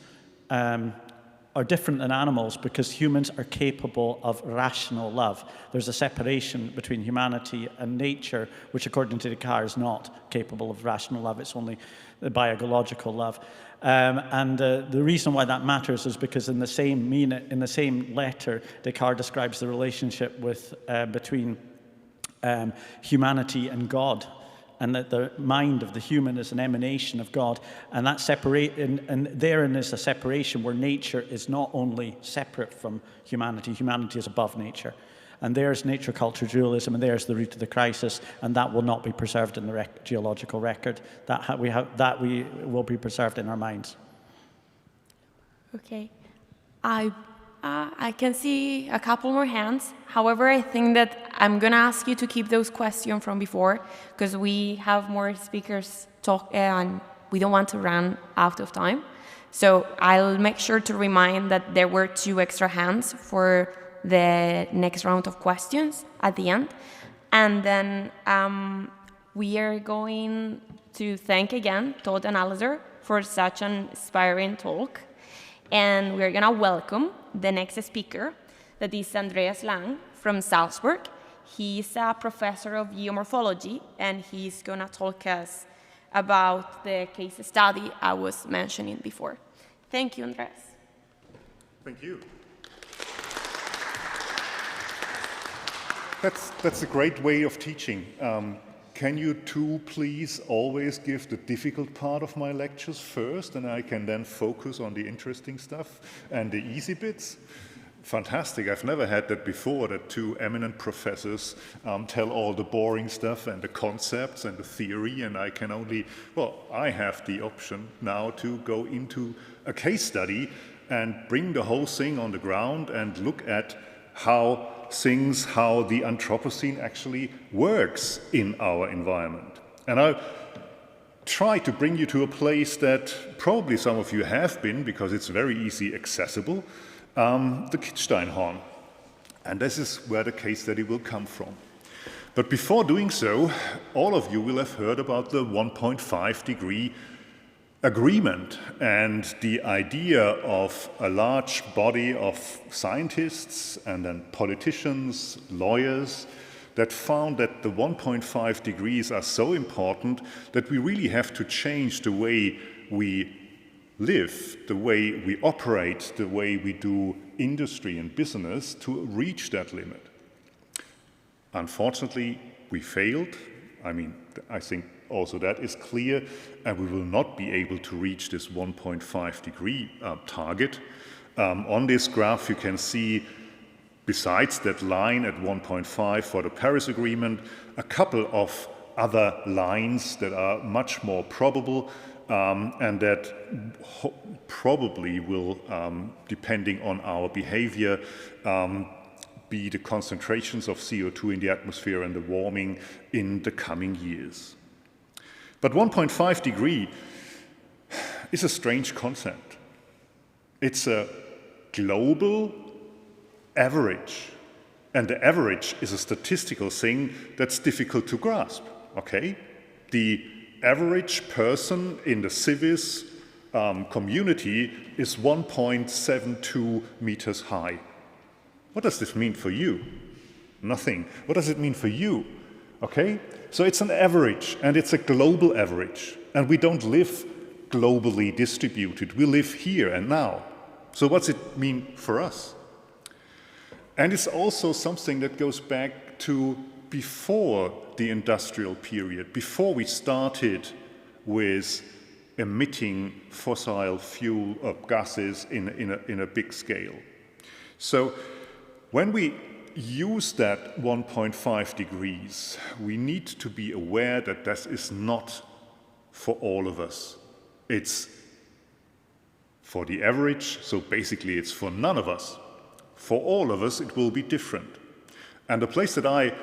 are different than animals because humans are capable of rational love. There's a separation between humanity and nature, which according to Descartes is not capable of rational love, it's only the biological love. The reason why that matters is because in the same letter, Descartes describes the relationship between humanity and God, and that the mind of the human is an emanation of God, and that and therein is a separation where nature is not only separate from humanity is above nature, and there's nature-culture dualism, and there's the root of the crisis, and that will not be preserved in the geological record. That will be preserved in our minds. Okay, I can see a couple more hands. However, I think that I'm going to ask you to keep those questions from before, because we have more speakers talk, and we don't want to run out of time. So I'll make sure to remind that there were 2 extra hands for the next round of questions at the end. And then we are going to thank again Todd and Alistair for such an inspiring talk. And we're going to welcome the next speaker, that is Andreas Lang from Salzburg. He's a professor of geomorphology, and he's going to talk us about the case study I was mentioning before. Thank you, Andreas. Thank you. That's a great way of teaching. Can you two please always give the difficult part of my lectures first, and I can then focus on the interesting stuff and the easy bits? Fantastic. I've never had that before, that 2 eminent professors tell all the boring stuff and the concepts and the theory, and I can only, I have the option now to go into a case study and bring the whole thing on the ground and look at how the Anthropocene actually works in our environment. And I'll try to bring you to a place that probably some of you have been, because it's very easy accessible, the Kitzsteinhorn. And this is where the case study will come from. But before doing so, all of you will have heard about the 1.5 degree agreement and the idea of a large body of scientists and then politicians, lawyers, that found that the 1.5 degrees are so important that we really have to change the way we live, the way we operate, the way we do industry and business to reach that limit. Unfortunately, we failed. I think also that is clear, and we will not be able to reach this 1.5 degree target. On this graph, you can see, besides that line at 1.5 for the Paris Agreement, a couple of other lines that are much more probable, and that probably will, depending on our behavior, be the concentrations of CO2 in the atmosphere and the warming in the coming years. But 1.5 degree is a strange concept. It's a global average. And the average is a statistical thing that's difficult to grasp, okay? The average person in the CIVIS community is 1.72 meters high. What does this mean for you? Nothing. What does it mean for you? Okay? So it's an average, and it's a global average. And we don't live globally distributed. We live here and now. So what's it mean for us? And it's also something that goes back to before the industrial period, before we started with emitting fossil fuel gases in a big scale. So when we use that 1.5 degrees, we need to be aware that this is not for all of us. It's for the average, so basically it's for none of us. For all of us, it will be different. And the place that I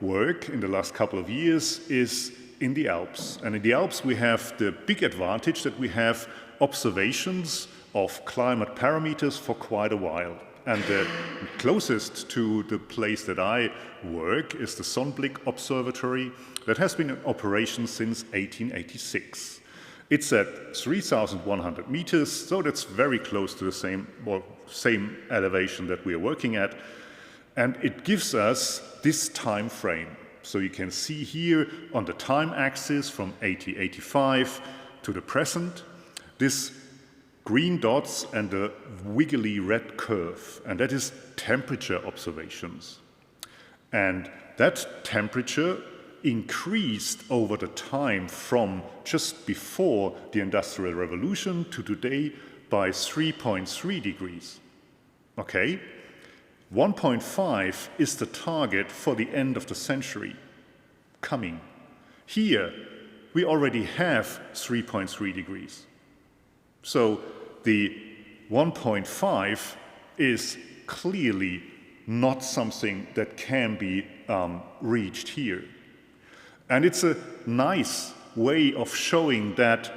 work in the last couple of years is in the Alps. And in the Alps, we have the big advantage that we have observations of climate parameters for quite a while. And the closest to the place that I work is the Sonnenblick Observatory that has been in operation since 1886. It's at 3,100 meters, so that's very close to the same elevation that we are working at. And it gives us this time frame. So you can see here on the time axis from 1885 to the present, this green dots and the wiggly red curve, and that is temperature observations. And that temperature increased over the time from just before the Industrial Revolution to today by 3.3 degrees. Okay? 1.5 is the target for the end of the century coming. Here, we already have 3.3 degrees. So the 1.5 is clearly not something that can be reached here. And it's a nice way of showing that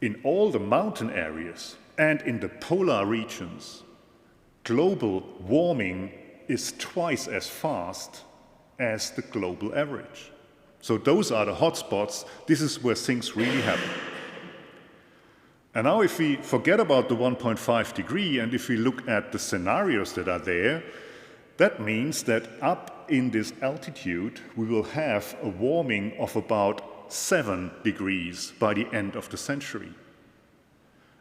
in all the mountain areas and in the polar regions, global warming is twice as fast as the global average. So those are the hotspots. This is where things really happen. And now if we forget about the 1.5 degree and if we look at the scenarios that are there, that means that up in this altitude, we will have a warming of about 7 degrees by the end of the century.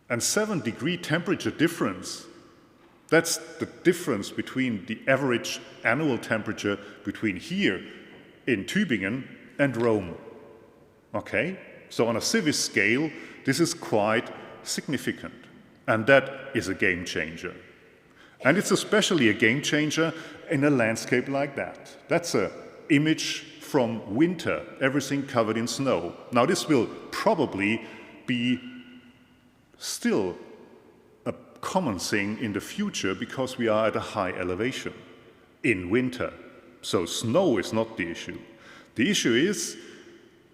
And 7-degree temperature difference, that's the difference between the average annual temperature between here in Tübingen and Rome. Okay? So on a CIVIS scale, this is quite significant. And that is a game changer. And it's especially a game changer in a landscape like that. That's an image from winter, everything covered in snow. Now this will probably be still a common thing in the future because we are at a high elevation in winter. So snow is not the issue. The issue is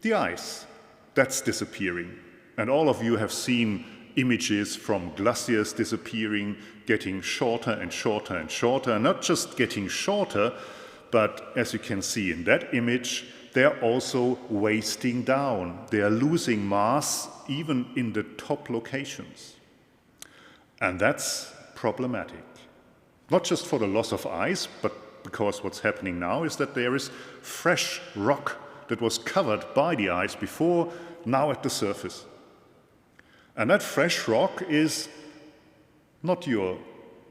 the ice. That's disappearing. And all of you have seen images from glaciers disappearing, getting shorter and shorter and shorter, and not just getting shorter, but as you can see in that image, they're also wasting down. They are losing mass even in the top locations. And that's problematic. Not just for the loss of ice, but because what's happening now is that there is fresh rock that was covered by the ice before, now at the surface. And that fresh rock is not your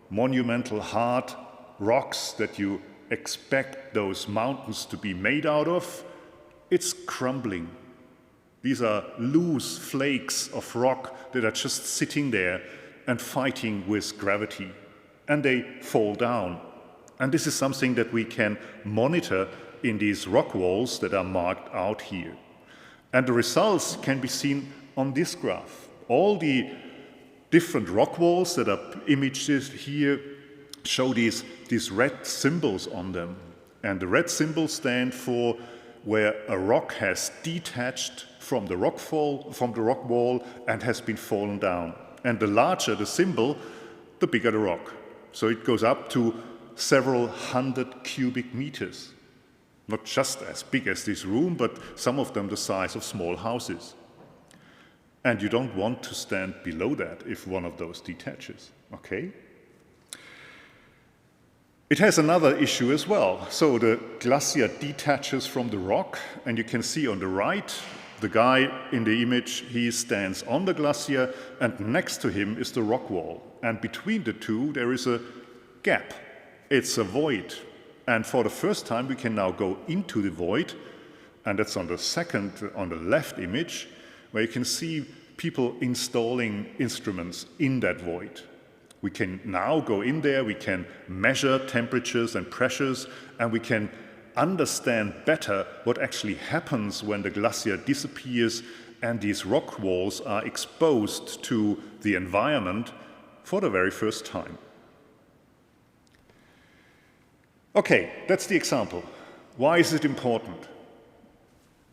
monumental hard rocks that you expect those mountains to be made out of. It's crumbling. These are loose flakes of rock that are just sitting there and fighting with gravity. And they fall down. And this is something that we can monitor in these rock walls that are marked out here. And the results can be seen on this graph. All the different rock walls that are imaged here show these red symbols on them. And the red symbols stand for where a rock has detached from the rock wall and has been fallen down. And the larger the symbol, the bigger the rock. So it goes up to several hundred cubic meters. Not just as big as this room, but some of them the size of small houses. And you don't want to stand below that if one of those detaches, okay? It has another issue as well. So the glacier detaches from the rock, and you can see on the right, the guy in the image, he stands on the glacier, and next to him is the rock wall. And between the two, there is a gap. It's a void. And for the first time, we can now go into the void, and that's on the left image, where you can see people installing instruments in that void. We can now go in there, we can measure temperatures and pressures, and we can understand better what actually happens when the glacier disappears and these rock walls are exposed to the environment for the very first time. Okay, that's the example. Why is it important?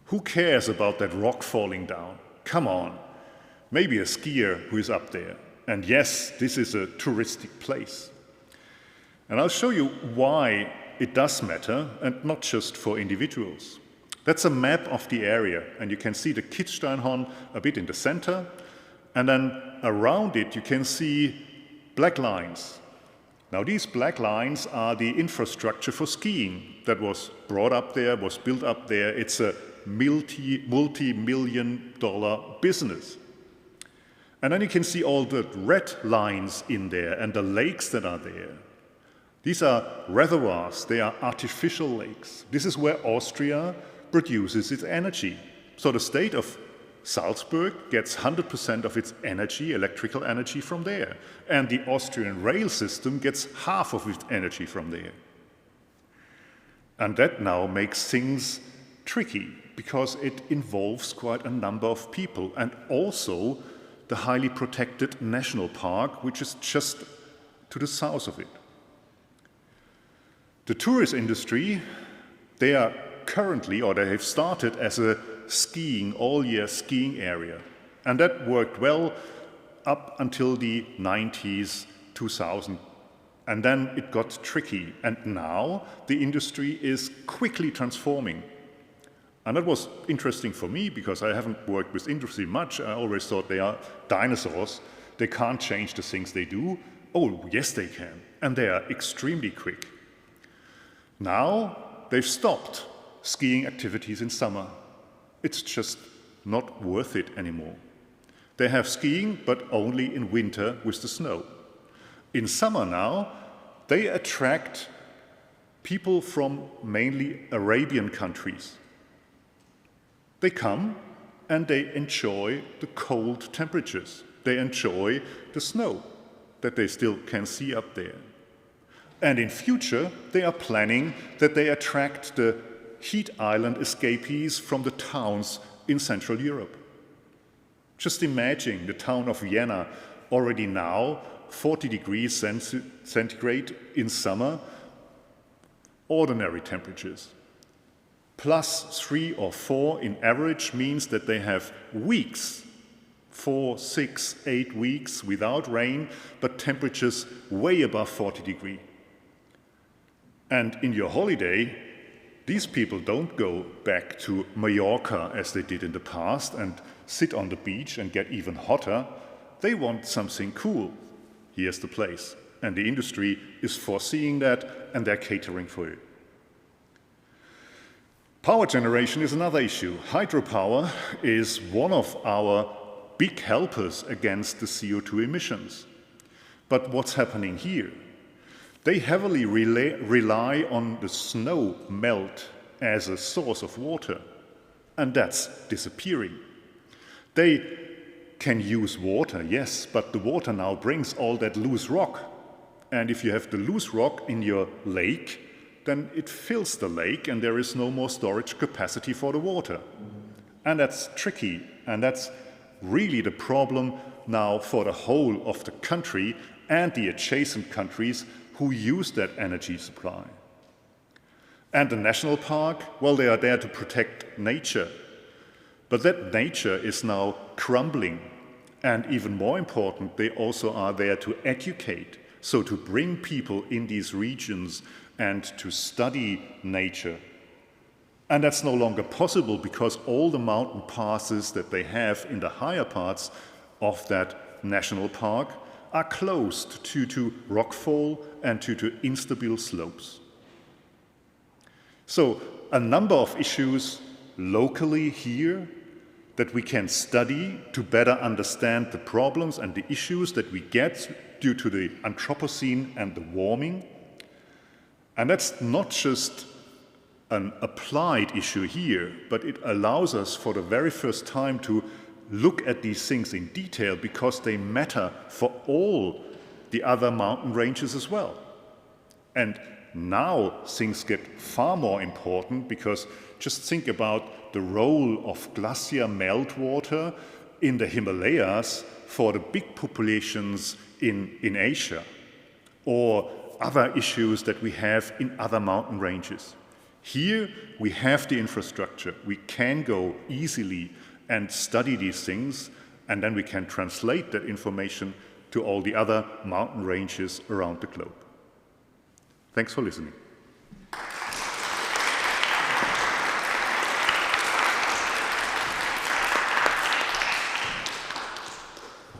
Who cares about that rock falling down? Come on, maybe a skier who is up there. And yes, this is a touristic place. And I'll show you why it does matter, and not just for individuals. That's a map of the area, and you can see the Kitzsteinhorn a bit in the center, and then around it you can see black lines. Now these black lines are the infrastructure for skiing that was brought up there, was built up there. It's a multi-million-dollar business. And then you can see all the red lines in there and the lakes that are there. These are reservoirs, they are artificial lakes. This is where Austria produces its energy. So the state of Salzburg gets 100% of its energy, electrical energy, from there. And the Austrian rail system gets half of its energy from there. And that now makes things tricky, because it involves quite a number of people, and also the highly protected national park, which is just to the south of it. The tourist industry, they are currently, or they have started as a all-year skiing area. And that worked well up until the 90s, 2000. And then it got tricky. And now the industry is quickly transforming. And that was interesting for me, because I haven't worked with industry much. I always thought they are dinosaurs. They can't change the things they do. Oh, yes, they can. And they are extremely quick. Now they've stopped skiing activities in summer. It's just not worth it anymore. They have skiing, but only in winter with the snow. In summer now, they attract people from mainly Arabian countries. They come and they enjoy the cold temperatures. They enjoy the snow that they still can see up there. And in future, they are planning that they attract the heat island escapees from the towns in Central Europe. Just imagine the town of Vienna, already now 40 degrees centigrade in summer, ordinary temperatures. +3 or 4 in average means that they have weeks, 4, 6, 8 weeks without rain, but temperatures way above 40 degrees. And in your holiday, these people don't go back to Mallorca as they did in the past and sit on the beach and get even hotter. They want something cool. Here's the place. And the industry is foreseeing that, and they're catering for it. Power generation is another issue. Hydropower is one of our big helpers against the CO2 emissions. But what's happening here? They heavily rely on the snow melt as a source of water, and that's disappearing. They can use water, yes, but the water now brings all that loose rock. And if you have the loose rock in your lake, then it fills the lake and there is no more storage capacity for the water. And that's tricky, and that's really the problem now for the whole of the country and the adjacent countries who use that energy supply. And the national park, well, they are there to protect nature. But that nature is now crumbling. And even more important, they also are there to educate, so to bring people in these regions and to study nature. And that's no longer possible because all the mountain passes that they have in the higher parts of that national park are closed due to rockfall and due to instable slopes. So a number of issues locally here that we can study to better understand the problems and the issues that we get due to the Anthropocene and the warming. And that's not just an applied issue here, but it allows us for the very first time to look at these things in detail because they matter for all the other mountain ranges as well. And now things get far more important because just think about the role of glacier meltwater in the Himalayas for the big populations in Asia, or other issues that we have in other mountain ranges. Here we have the infrastructure. We can go easily and study these things, and then we can translate that information to all the other mountain ranges around the globe. Thanks for listening.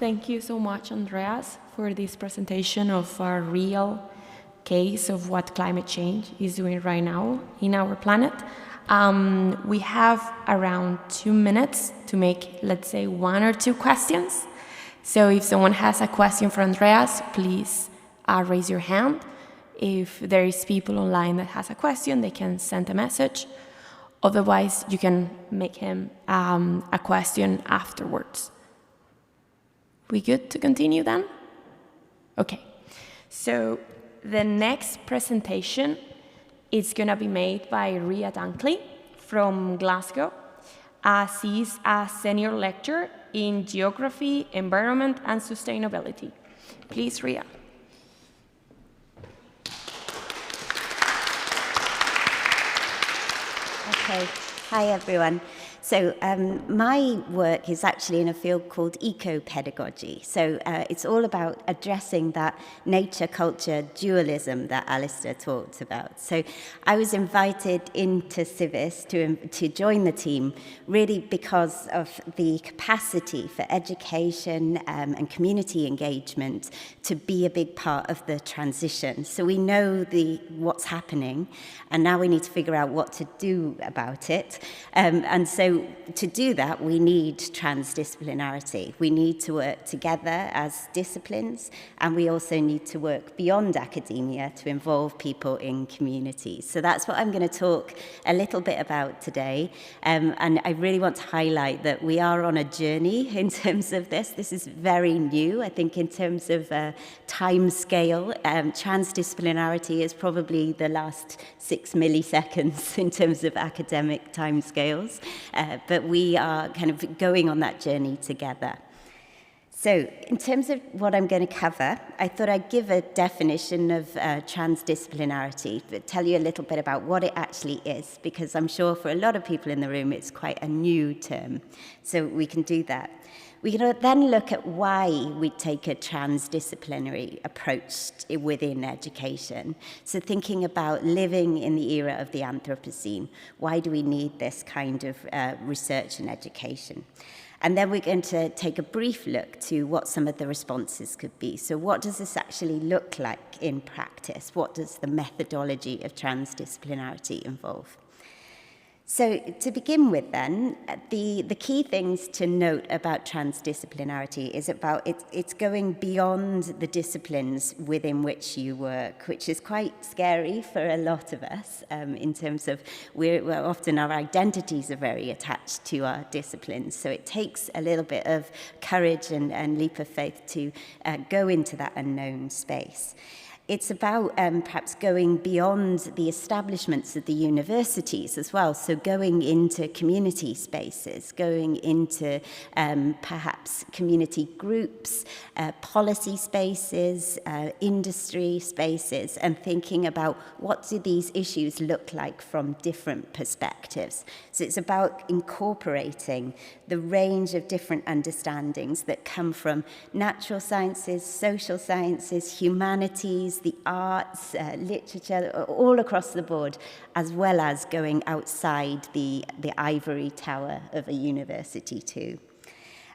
Thank you so much, Andreas, for this presentation of a real case of what climate change is doing right now in our planet. We have around 2 minutes to make, let's say, 1 or 2 questions. So if someone has a question for Andreas, please raise your hand. If there is people online that has a question, they can send a message. Otherwise, you can make him a question afterwards. We good to continue then? Okay. So the next presentation is going to be made by Ria Dunkley from Glasgow. She's a senior lecturer in geography, environment, and sustainability. Please, Ria. Okay. Hi, everyone. So my work is actually in a field called eco-pedagogy. So it's all about addressing that nature-culture dualism that Alistair talked about. So I was invited into CIVIS to join the team really because of the capacity for education and community engagement to be a big part of the transition. So we know what's happening, and now we need to figure out what to do about it. And so to do that, we need transdisciplinarity. We need to work together as disciplines, and we also need to work beyond academia to involve people in communities. So that's what I'm going to talk a little bit about today. And I really want to highlight that we are on a journey in terms of this. This is very new, I think, in terms of time scale. Transdisciplinarity is probably the last 6 milliseconds in terms of academic time scales. But we are kind of going on that journey together. So in terms of what I'm going to cover, I thought I'd give a definition of transdisciplinarity, but tell you a little bit about what it actually is, because I'm sure for a lot of people in the room it's quite a new term. So we can do that. We can then look at why we take a transdisciplinary approach within education. So thinking about living in the era of the Anthropocene, why do we need this kind of research and education? And then we're going to take a brief look to what some of the responses could be. So what does this actually look like in practice? What does the methodology of transdisciplinarity involve? So to begin with then, the key things to note about transdisciplinarity is about it's going beyond the disciplines within which you work, which is quite scary for a lot of us in terms of we're often our identities are very attached to our disciplines. So it takes a little bit of courage and leap of faith to go into that unknown space. It's about perhaps going beyond the establishments of the universities as well, so going into community spaces, going into perhaps community groups, policy spaces, industry spaces, and thinking about what do these issues look like from different perspectives. So it's about incorporating the range of different understandings that come from natural sciences, social sciences, humanities, the arts, literature, all across the board, as well as going outside the ivory tower of a university too.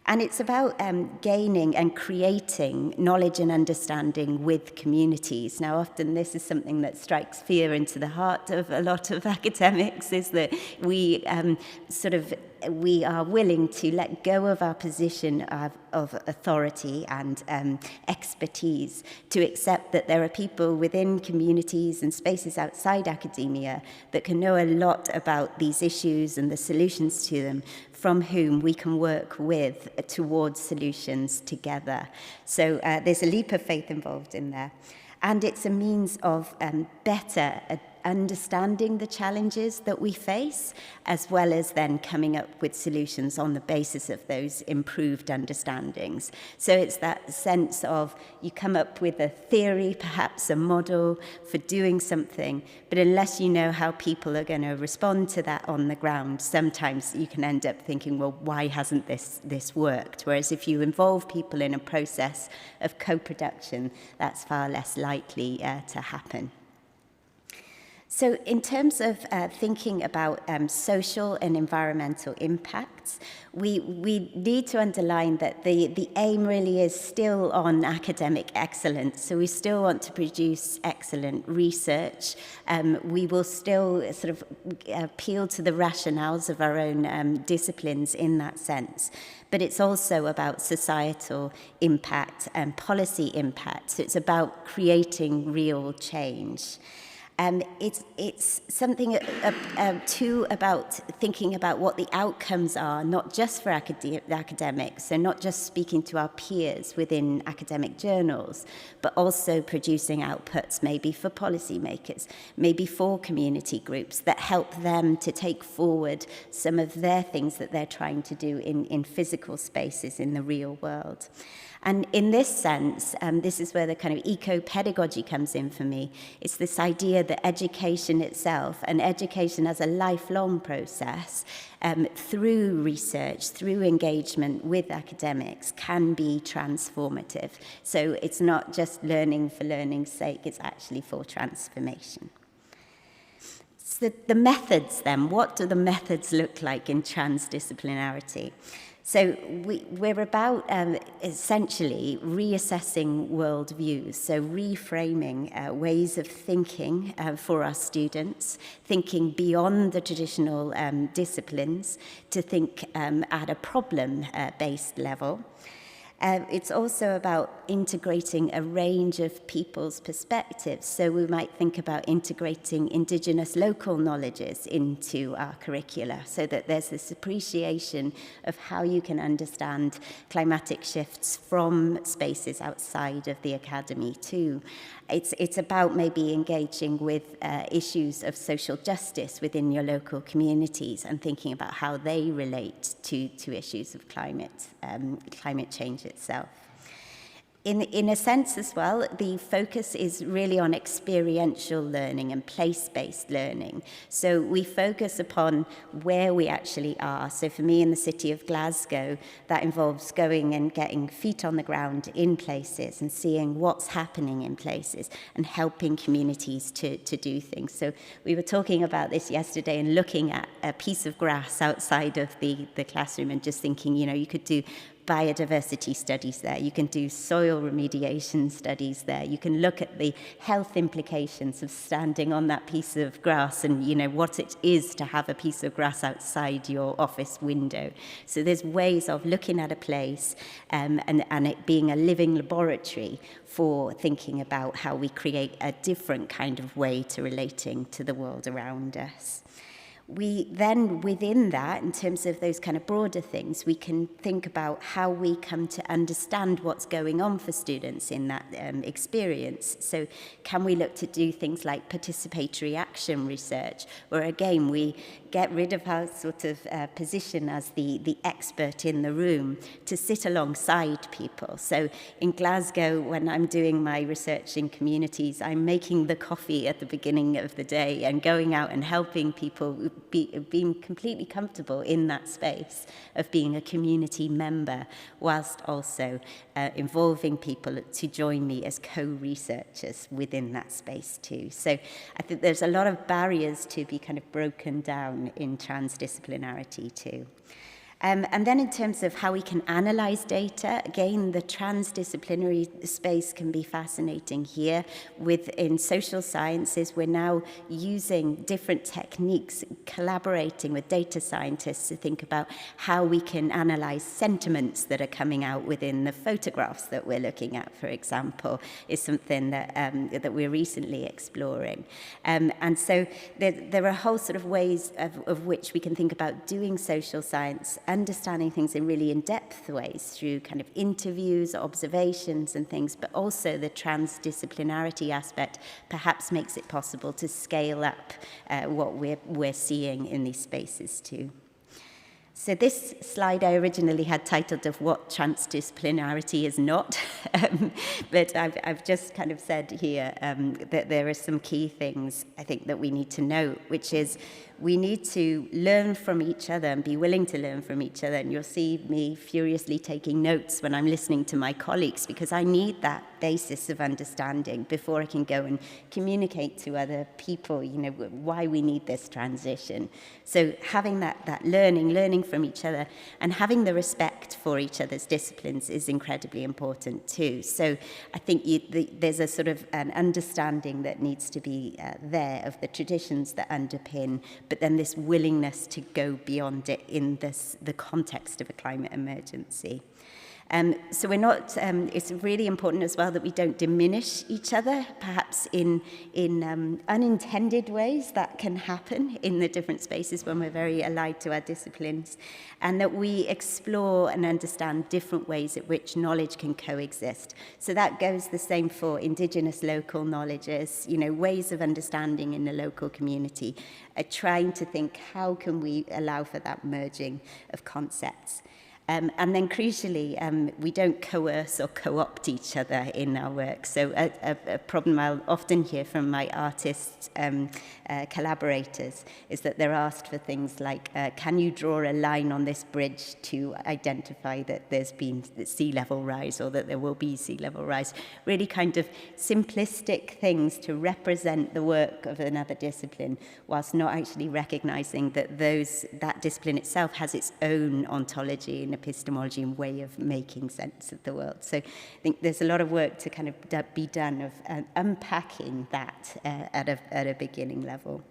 And it's about gaining and creating knowledge and understanding with communities. Now, often this is something that strikes fear into the heart of a lot of academics, is that we we are willing to let go of our position of authority and expertise to accept that there are people within communities and spaces outside academia that can know a lot about these issues and the solutions to them, from whom we can work with towards solutions together. So there's a leap of faith involved in there. And it's a means of better understanding the challenges that we face, as well as then coming up with solutions on the basis of those improved understandings. So it's that sense of you come up with a theory, perhaps a model for doing something, but unless you know how people are going to respond to that on the ground, sometimes you can end up thinking, well, why hasn't this worked? Whereas if you involve people in a process of co-production, that's far less likely to happen. So in terms of thinking about social and environmental impacts, we need to underline that the aim really is still on academic excellence. So we still want to produce excellent research. We will still sort of appeal to the rationales of our own disciplines in that sense. But it's also about societal impact and policy impact. So it's about creating real change. It's something too about thinking about what the outcomes are, not just for academics, so not just speaking to our peers within academic journals, but also producing outputs maybe for policymakers, maybe for community groups that help them to take forward some of their things that they're trying to do in physical spaces in the real world. And in this sense, this is where the kind of eco-pedagogy comes in for me. It's this idea that education itself, and education as a lifelong process, through research, through engagement with academics, can be transformative. So it's not just learning for learning's sake, it's actually for transformation. So the methods then, what do the methods look like in transdisciplinarity? So we're about essentially reassessing worldviews, so reframing ways of thinking for our students, thinking beyond the traditional disciplines to think at a problem-based level. It's also about integrating a range of people's perspectives. So we might think about integrating Indigenous local knowledges into our curricula so that there's this appreciation of how you can understand climatic shifts from spaces outside of the academy too. It's about maybe engaging with issues of social justice within your local communities and thinking about how they relate to issues of climate change itself. In a sense as well, the focus is really on experiential learning and place-based learning. So we focus upon where we actually are. So for me in the city of Glasgow, that involves going and getting feet on the ground in places and seeing what's happening in places and helping communities to do things. So we were talking about this yesterday and looking at a piece of grass outside of the classroom and just thinking, you know, you could do biodiversity studies there, you can do soil remediation studies there, you can look at the health implications of standing on that piece of grass and, you know, what it is to have a piece of grass outside your office window. So there's ways of looking at a place and it being a living laboratory for thinking about how we create a different kind of way to relating to the world around us. We then, within that, in terms of those kind of broader things, we can think about how we come to understand what's going on for students in that experience. So can we look to do things like participatory action research, where again, we get rid of our sort of position as the expert in the room to sit alongside people. So in Glasgow, when I'm doing my research in communities, I'm making the coffee at the beginning of the day and going out and helping people being completely comfortable in that space of being a community member, whilst also involving people to join me as co-researchers within that space too. So I think there's a lot of barriers to be kind of broken down in transdisciplinarity too. And then in terms of how we can analyze data, again, the transdisciplinary space can be fascinating here. In social sciences, we're now using different techniques, collaborating with data scientists to think about how we can analyze sentiments that are coming out within the photographs that we're looking at, for example, is something that, that we're recently exploring. And so there are a whole sort of ways of which we can think about doing social science, understanding things in really in-depth ways through kind of interviews, observations and things, but also the transdisciplinarity aspect perhaps makes it possible to scale up what we're seeing in these spaces too. So this slide I originally had titled of what transdisciplinarity is not, but I've just kind of said here that there are some key things I think that we need to know, which is we need to learn from each other and be willing to learn from each other. And you'll see me furiously taking notes when I'm listening to my colleagues, because I need that basis of understanding before I can go and communicate to other people, you know, why we need this transition. So having that learning from each other and having the respect for each other's disciplines is incredibly important too. So I think there's a sort of an understanding that needs to be there of the traditions that underpin, but then this willingness to go beyond it in the context of a climate emergency. So we're not, it's really important as well that we don't diminish each other, perhaps in unintended ways that can happen in the different spaces when we're very allied to our disciplines, and that we explore and understand different ways at which knowledge can coexist. So that goes the same for Indigenous local knowledges, you know, ways of understanding in the local community, trying to think how can we allow for that merging of concepts. And then crucially, we don't coerce or co-opt each other in our work. So a problem I'll often hear from my artist collaborators is that they're asked for things like, can you draw a line on this bridge to identify that there's been sea level rise or that there will be sea level rise? Really kind of simplistic things to represent the work of another discipline, whilst not actually recognizing that that discipline itself has its own ontology and epistemology and way of making sense of the world. So I think there's a lot of work to kind of be done of unpacking that at a beginning level.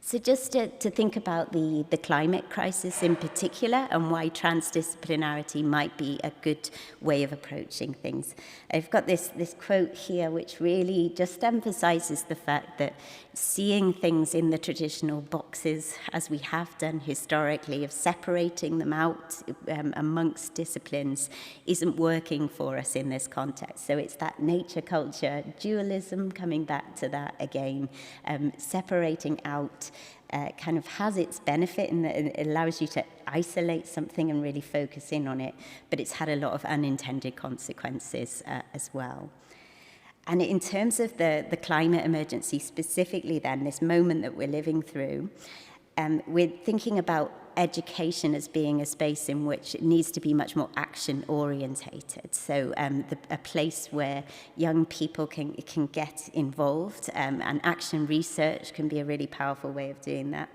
So just to think about the climate crisis in particular and why transdisciplinarity might be a good way of approaching things. I've got this quote here which really just emphasizes the fact that seeing things in the traditional boxes, as we have done historically, of separating them out amongst disciplines, isn't working for us in this context. So it's that nature-culture dualism, coming back to that again, separating out kind of has its benefit in that it allows you to isolate something and really focus in on it, but it's had a lot of unintended consequences as well. And in terms of the climate emergency specifically then, this moment that we're living through, we're thinking about education as being a space in which it needs to be much more action-orientated. So a place where young people can get involved, and action research can be a really powerful way of doing that.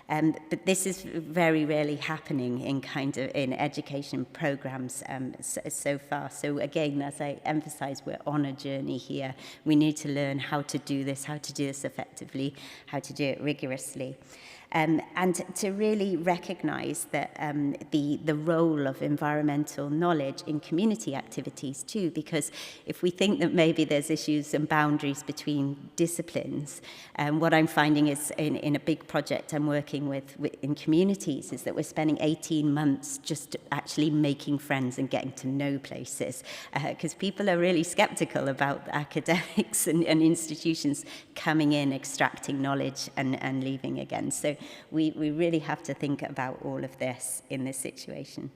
But this is very rarely happening in education programs so far. So again, as I emphasize, we're on a journey here. We need to learn how to do this effectively, how to do it rigorously. and to really recognize that the role of environmental knowledge in community activities too, because if we think that maybe there's issues and boundaries between disciplines, what I'm finding is in a big project I'm working with in communities is that we're spending 18 months just actually making friends and getting to know places, because people are really skeptical about academics and institutions coming in, extracting knowledge and leaving again. So we really have to think about all of this in this situation.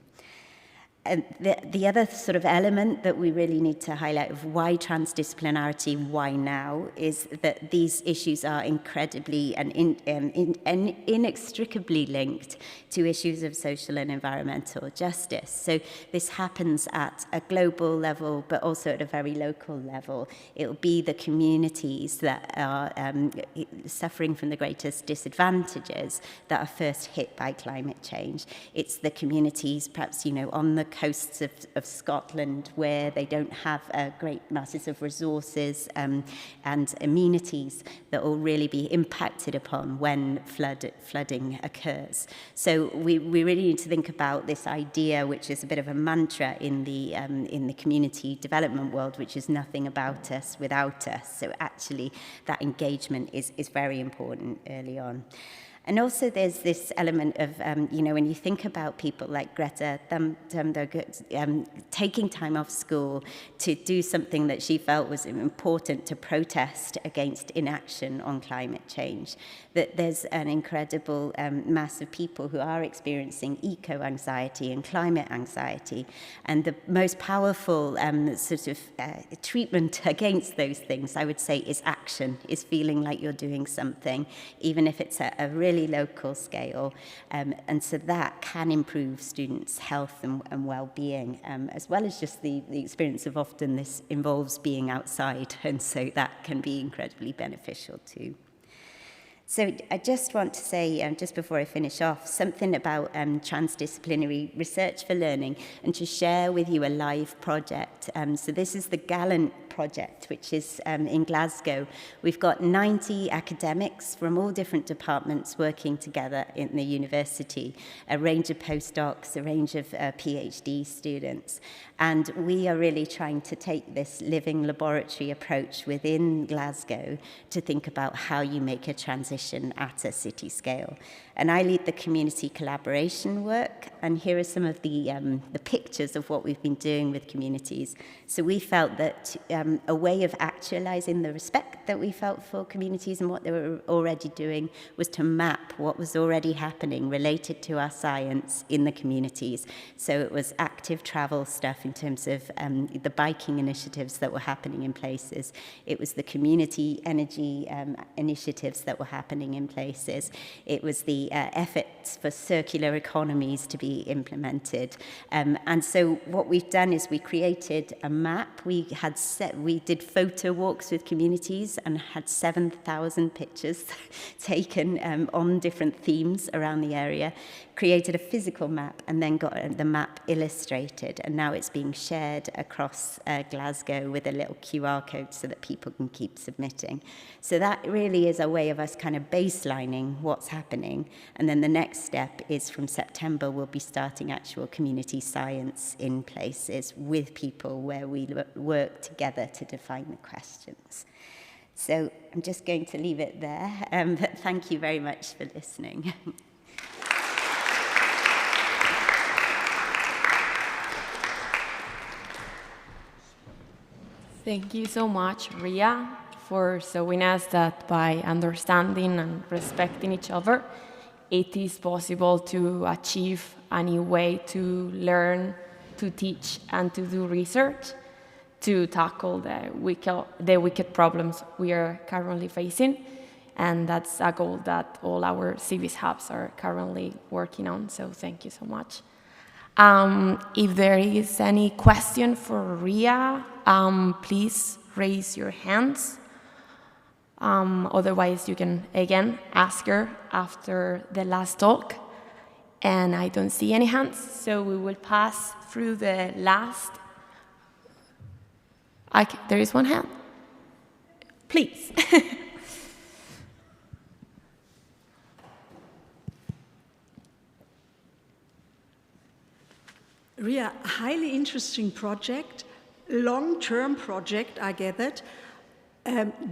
And the other sort of element that we really need to highlight of why transdisciplinarity, why now, is that these issues are incredibly and inextricably linked to issues of social and environmental justice. So this happens at a global level, but also at a very local level. It will be the communities that are suffering from the greatest disadvantages that are first hit by climate change. It's the communities, perhaps, on the coasts of Scotland where they don't have great masses of resources and amenities that will really be impacted upon when flooding occurs. So we really need to think about this idea, which is a bit of a mantra in the community development world, which is nothing about us without us. So actually that engagement is very important early on. And also there's this element of, when you think about people like Greta Thunberg taking time off school to do something that she felt was important to protest against inaction on climate change, that there's an incredible mass of people who are experiencing eco-anxiety and climate anxiety. And the most powerful treatment against those things, I would say, is action, is feeling like you're doing something, even if it's a really local scale, and so that can improve students' health and well-being, as well as just the experience of often this involves being outside, and so that can be incredibly beneficial too. So I just want to say, just before I finish off, something about transdisciplinary research for learning, and to share with you a live project. So this is the Gallant project, which is in Glasgow. We've got 90 academics from all different departments working together in the university, a range of postdocs, a range of PhD students. And we are really trying to take this living laboratory approach within Glasgow to think about how you make a transition at a city scale. And I lead the community collaboration work, and here are some of the pictures of what we've been doing with communities. So we felt that a way of actualizing the respect that we felt for communities and what they were already doing was to map what was already happening related to our science in the communities. So it was active travel stuff in terms of the biking initiatives that were happening in places. It was the community energy initiatives that were happening in places. It was the efforts for circular economies to be implemented. And so what we've done is we created a map. We did photo walks with communities and had 7,000 pictures taken on different themes around the area, created a physical map, and then got the map illustrated. And now it's being shared across Glasgow with a little QR code so that people can keep submitting. So that really is a way of us kind of baselining what's happening. And then the next step is from September, we'll be starting actual community science in places with people where we work together to define the questions. So I'm just going to leave it there. But thank you very much for listening. Thank you so much, Ria, for showing us that by understanding and respecting each other, it is possible to achieve a new way to learn, to teach, and to do research to tackle the wicked problems we are currently facing. And that's a goal that all our CIVIS hubs are currently working on. So thank you so much. If there is any question for Ria, please raise your hands. Otherwise, you can, again, ask her after the last talk. And I don't see any hands, so we will pass through the last. Okay, there is one hand. Please. really a highly interesting project, long-term project, I gathered.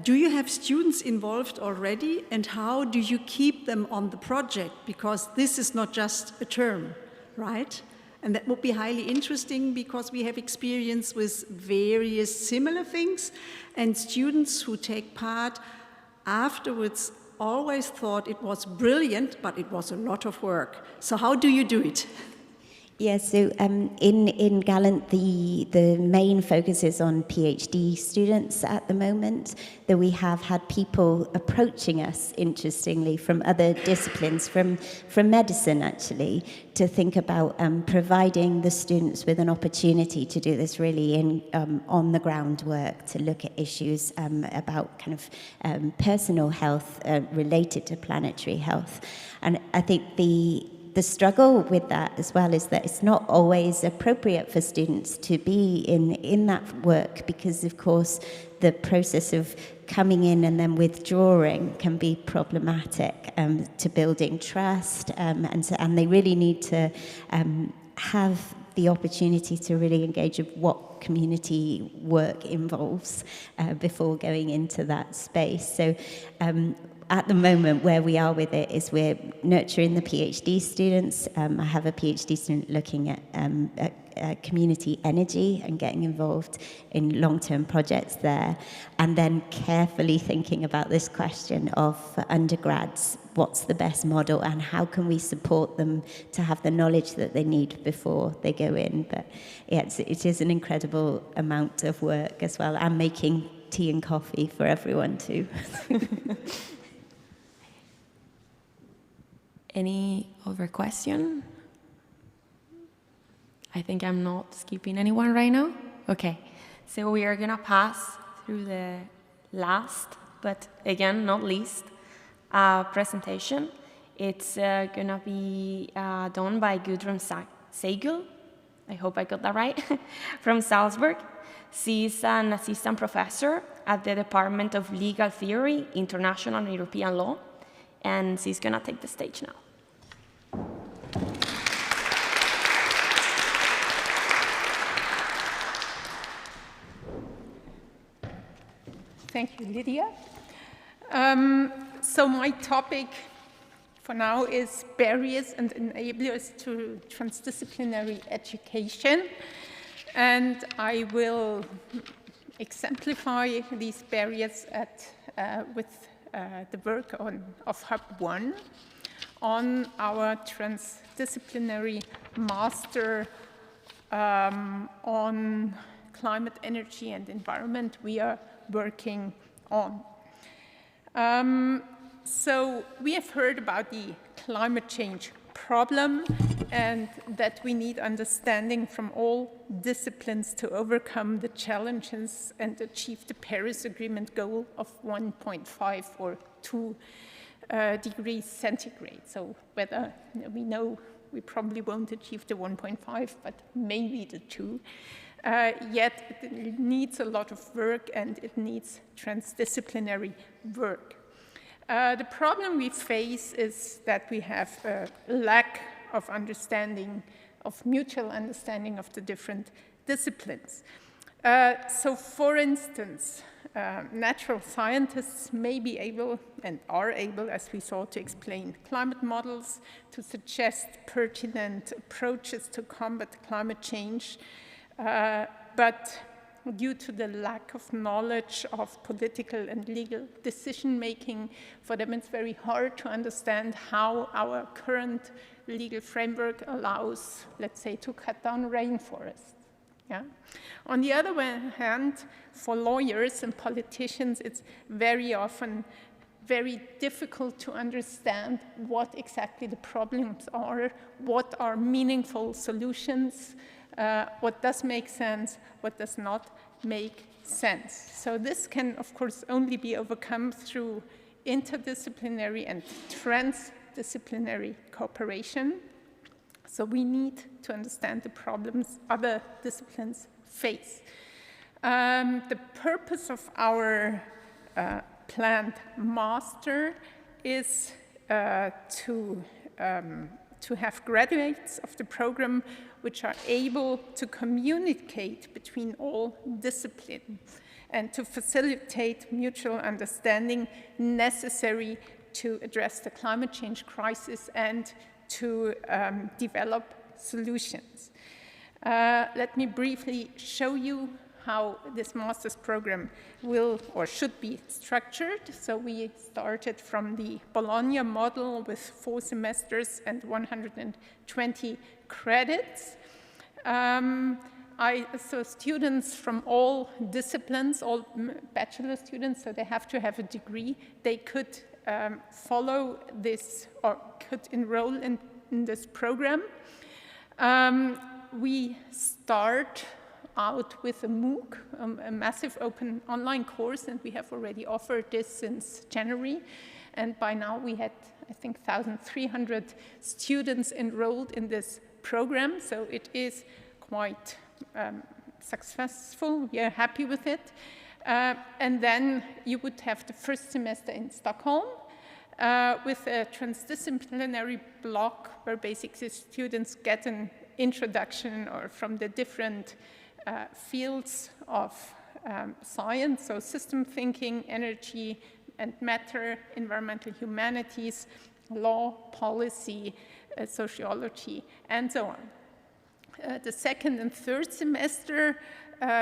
Do you have students involved already, and how do you keep them on the project? Because this is not just a term, right? And that would be highly interesting because we have experience with various similar things, and students who take part afterwards always thought it was brilliant, but it was a lot of work. So how do you do it? Yeah, so in Gallant, the main focus is on PhD students at the moment, though we have had people approaching us, interestingly, from other disciplines, from medicine, actually, to think about providing the students with an opportunity to do this really in on-the-ground work, to look at issues about kind of personal health related to planetary health. And I think the struggle with that as well is that it's not always appropriate for students to be in that work because, of course, the process of coming in and then withdrawing can be problematic to building trust, and they really need to have the opportunity to really engage with what community work involves before going into that space. So at the moment, where we are with it is we're nurturing the PhD students. I have a PhD student looking at community energy and getting involved in long-term projects there, and then carefully thinking about this question of, for undergrads, what's the best model and how can we support them to have the knowledge that they need before they go in. But yeah, it is an incredible amount of work as well. I'm making tea and coffee for everyone too. Any other question? I think I'm not skipping anyone right now. Okay, so we are gonna pass through the last, but again, not least, presentation. It's gonna be done by Gudrun Seigel. I hope I got that right, from Salzburg. She's an assistant professor at the Department of Legal Theory, International and European Law, and she's gonna take the stage now. Thank you, Lydia. So my topic for now is barriers and enablers to transdisciplinary education. And I will exemplify these barriers with the work of Hub 1 on our transdisciplinary master on climate, energy, and environment we are working on. So we have heard about the climate change problem and that we need understanding from all disciplines to overcome the challenges and achieve the Paris Agreement goal of 1.5 or 2 degrees centigrade. So whether we know we probably won't achieve the 1.5, but maybe the 2. Yet it needs a lot of work and it needs transdisciplinary work. The problem we face is that we have a lack of understanding, of mutual understanding of the different disciplines. So for instance, natural scientists may be able and are able, as we saw, to explain climate models, to suggest pertinent approaches to combat climate change, but due to the lack of knowledge of political and legal decision-making, for them it's very hard to understand how our current legal framework allows, let's say, to cut down rainforests. Yeah? On the other hand, for lawyers and politicians, it's very often very difficult to understand what exactly the problems are, what are meaningful solutions, what does make sense, what does not make sense. So this can, of course, only be overcome through interdisciplinary and transdisciplinary cooperation. So we need to understand the problems other disciplines face. The purpose of our planned master is to to have graduates of the program which are able to communicate between all disciplines and to facilitate mutual understanding necessary to address the climate change crisis and to develop solutions. Let me briefly show you how this master's program will or should be structured. So we started from the Bologna model with 4 semesters and 120 credits. So students from all disciplines, all bachelor students, so they have to have a degree, they could follow this or could enroll in this program. We start out with a MOOC, a massive open online course, and we have already offered this since January. And by now we had, I think, 1,300 students enrolled in this program, so it is quite successful. We are happy with it. And then you would have the first semester in Stockholm with a transdisciplinary block where basically students get an introduction or from the different fields of science, so system thinking, energy and matter, environmental humanities, law, policy, sociology, and so on. The second and third semester,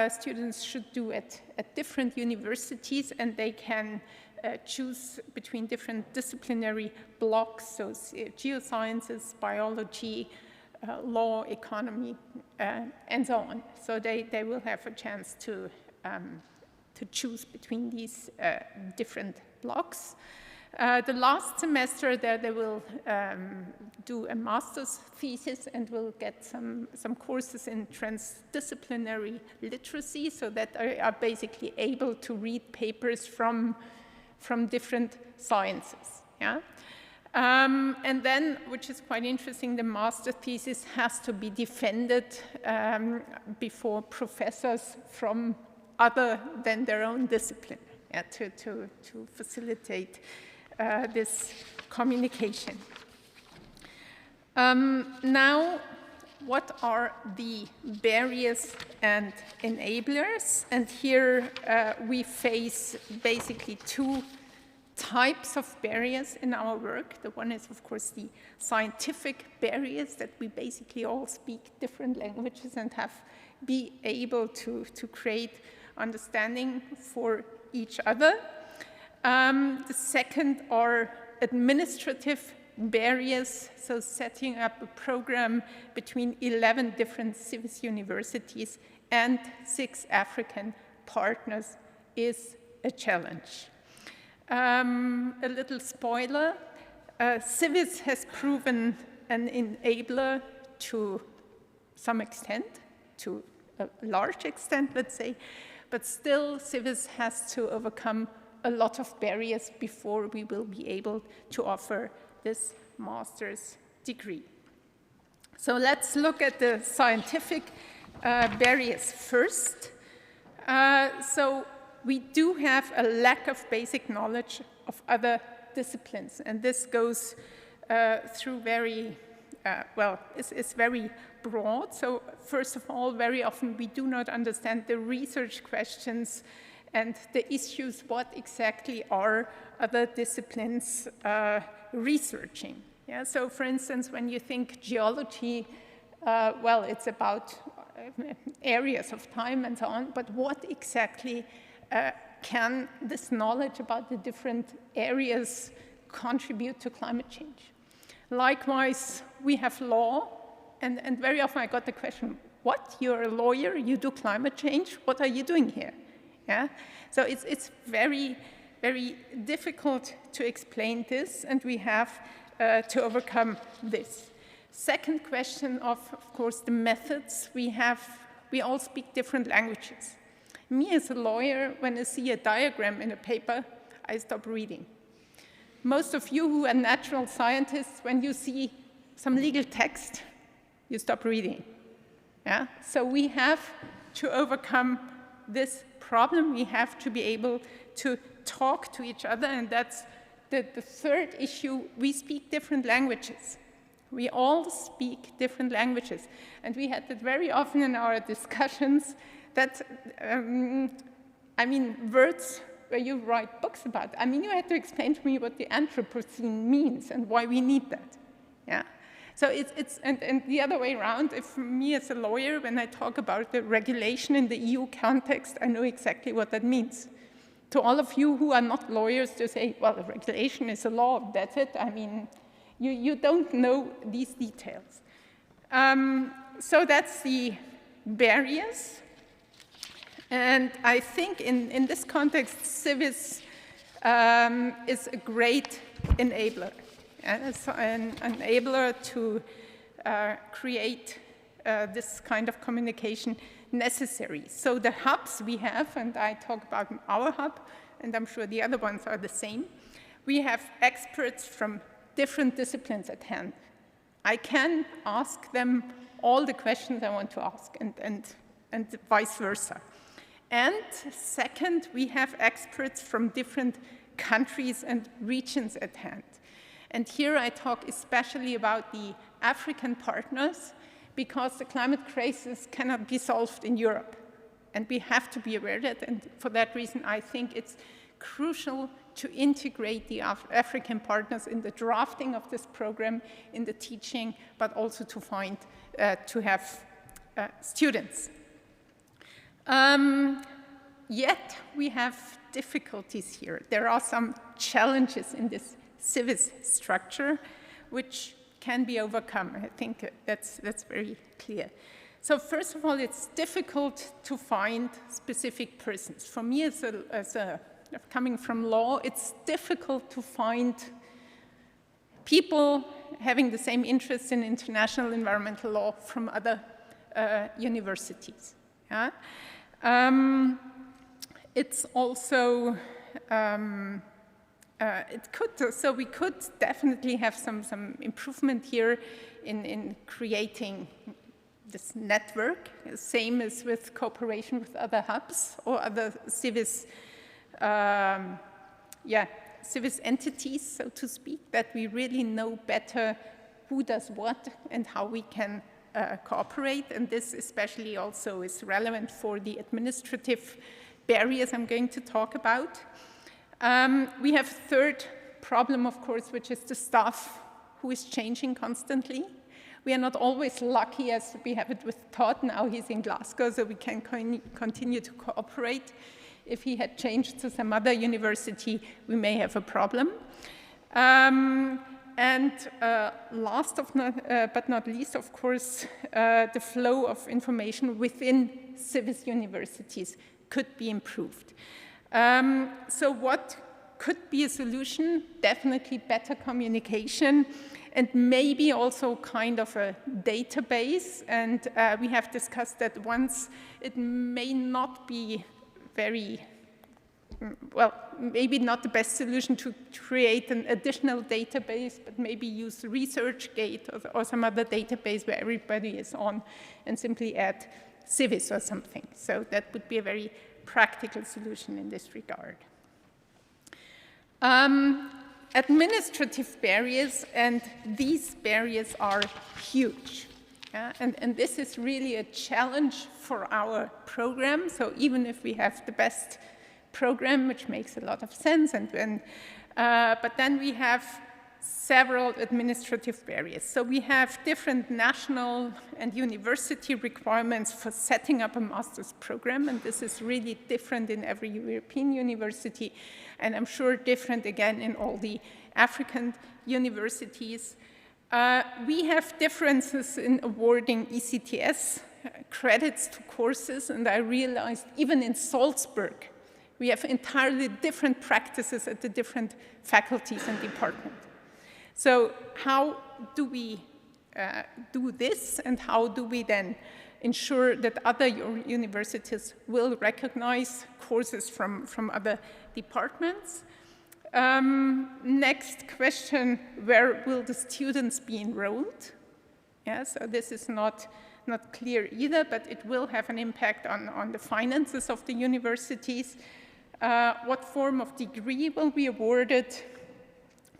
students should do at different universities, and they can choose between different disciplinary blocks, so geosciences, biology, law, economy, and so on. So they will have a chance to choose between these different blocks. The last semester there they will do a master's thesis and will get some courses in transdisciplinary literacy, so that they are basically able to read papers from different sciences. Yeah? And then, which is quite interesting, the master thesis has to be defended before professors from other than their own discipline, yeah, to facilitate this communication. Now, what are the barriers and enablers? And here we face basically 2 types of barriers in our work. The one is, of course, the scientific barriers, that we basically all speak different languages and be able to create understanding for each other. The second are administrative barriers, so setting up a program between 11 different CIVIS universities and 6 African partners is a challenge. A little spoiler, CIVIS has proven an enabler to some extent, to a large extent, let's say, but still CIVIS has to overcome a lot of barriers before we will be able to offer this master's degree. So let's look at the scientific barriers first. So we do have a lack of basic knowledge of other disciplines, and this goes through very, it's very broad. So first of all, very often we do not understand the research questions and the issues, what exactly are other disciplines researching. Yeah? So for instance, when you think geology, it's about areas of time and so on, but what exactly can this knowledge about the different areas contribute to climate change? Likewise, we have law, and very often I got the question, what, you're a lawyer, you do climate change, what are you doing here? Yeah? So it's very, very difficult to explain this, and we have to overcome this. Second question of course, the methods. We all speak different languages. Me as a lawyer, when I see a diagram in a paper, I stop reading. Most of you who are natural scientists, when you see some legal text, you stop reading. Yeah? So we have to overcome this problem. We have to be able to talk to each other, and that's the third issue. We speak different languages. We all speak different languages. And we had that very often in our discussions that, I mean, words where you write books about. I mean, you had to explain to me what the Anthropocene means and why we need that. Yeah. So and the other way around, if me as a lawyer, when I talk about the regulation in the EU context, I know exactly what that means. To all of you who are not lawyers, to say, well, the regulation is a law, that's it. I mean, you don't know these details. So that's the barriers. And I think in this context, CIVIS is a great enabler. And it's an enabler to create this kind of communication necessary. So the hubs we have, and I talk about our hub, and I'm sure the other ones are the same, we have experts from different disciplines at hand. I can ask them all the questions I want to ask, and vice versa. And second, we have experts from different countries and regions at hand. And here I talk especially about the African partners, because the climate crisis cannot be solved in Europe. And we have to be aware of that, and for that reason, I think it's crucial to integrate the African partners in the drafting of this program, in the teaching, but also to find, to have students. Yet we have difficulties here. There are some challenges in this CIVIS structure, which can be overcome. I think that's very clear. So first of all, it's difficult to find specific persons. For me, coming from law, it's difficult to find people having the same interests in international environmental law from other universities. Yeah? It's also, so we could definitely have some improvement here in creating this network, same as with cooperation with other hubs or other CIVIS, CIVIS entities, so to speak, that we really know better who does what and how we can cooperate. And this especially also is relevant for the administrative barriers I'm going to talk about. We have a third problem, of course, which is the staff, who is changing constantly. We are not always lucky, as we have it with Todd. Now he's in Glasgow, so we can continue to cooperate. If he had changed to some other university, we may have a problem. And last but not least, of course, the flow of information within CIVIS universities could be improved. So what could be a solution? Definitely better communication, and maybe also kind of a database. And we have discussed that once. It may not be very, well, maybe not the best solution to create an additional database, but maybe use ResearchGate or some other database where everybody is on, and simply add CIVIS or something. So that would be a very practical solution in this regard. Administrative barriers, and these barriers are huge. And this is really a challenge for our program. So even if we have the best program, which makes a lot of sense, but then we have several administrative barriers. So we have different national and university requirements for setting up a master's program, and this is really different in every European university, and I'm sure different again in all the African universities. We have differences in awarding ECTS credits to courses, and I realized even in Salzburg, we have entirely different practices at the different faculties and departments. So how do we do this, and how do we then ensure that other universities will recognize courses from other departments? Next question, where will the students be enrolled? Yeah, so this is not clear either, but it will have an impact on the finances of the universities. What form of degree will be awarded?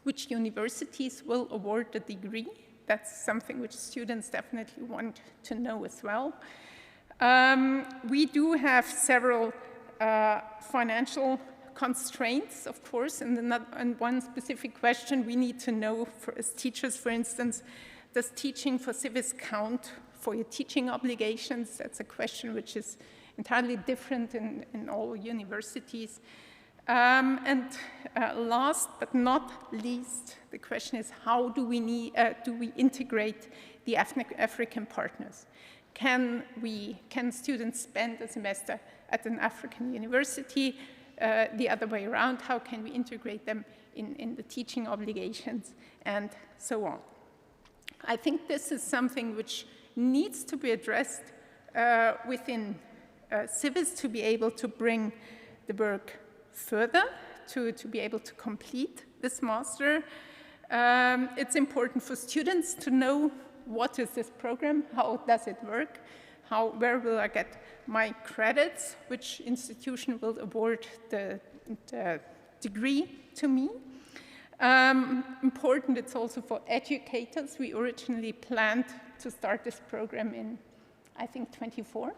Which universities will award the degree? that's something which students definitely want to know as well. We do have several financial constraints, of course, and one specific question we need to know as teachers, for instance, does teaching for CIVIS count for your teaching obligations? That's a question which is entirely different in all universities. And last but not least, the question is how do we integrate the African partners? Can students spend a semester at an African university? The other way around, how can we integrate them in the teaching obligations, and so on. I think this is something which needs to be addressed within CIVIS to be able to bring the work further, to be able to complete this master. It's important for students to know what is this program, how does it work, where will I get my credits, which institution will award the degree to me. Important, it's also for educators. We originally planned to start this program in, I think, 24.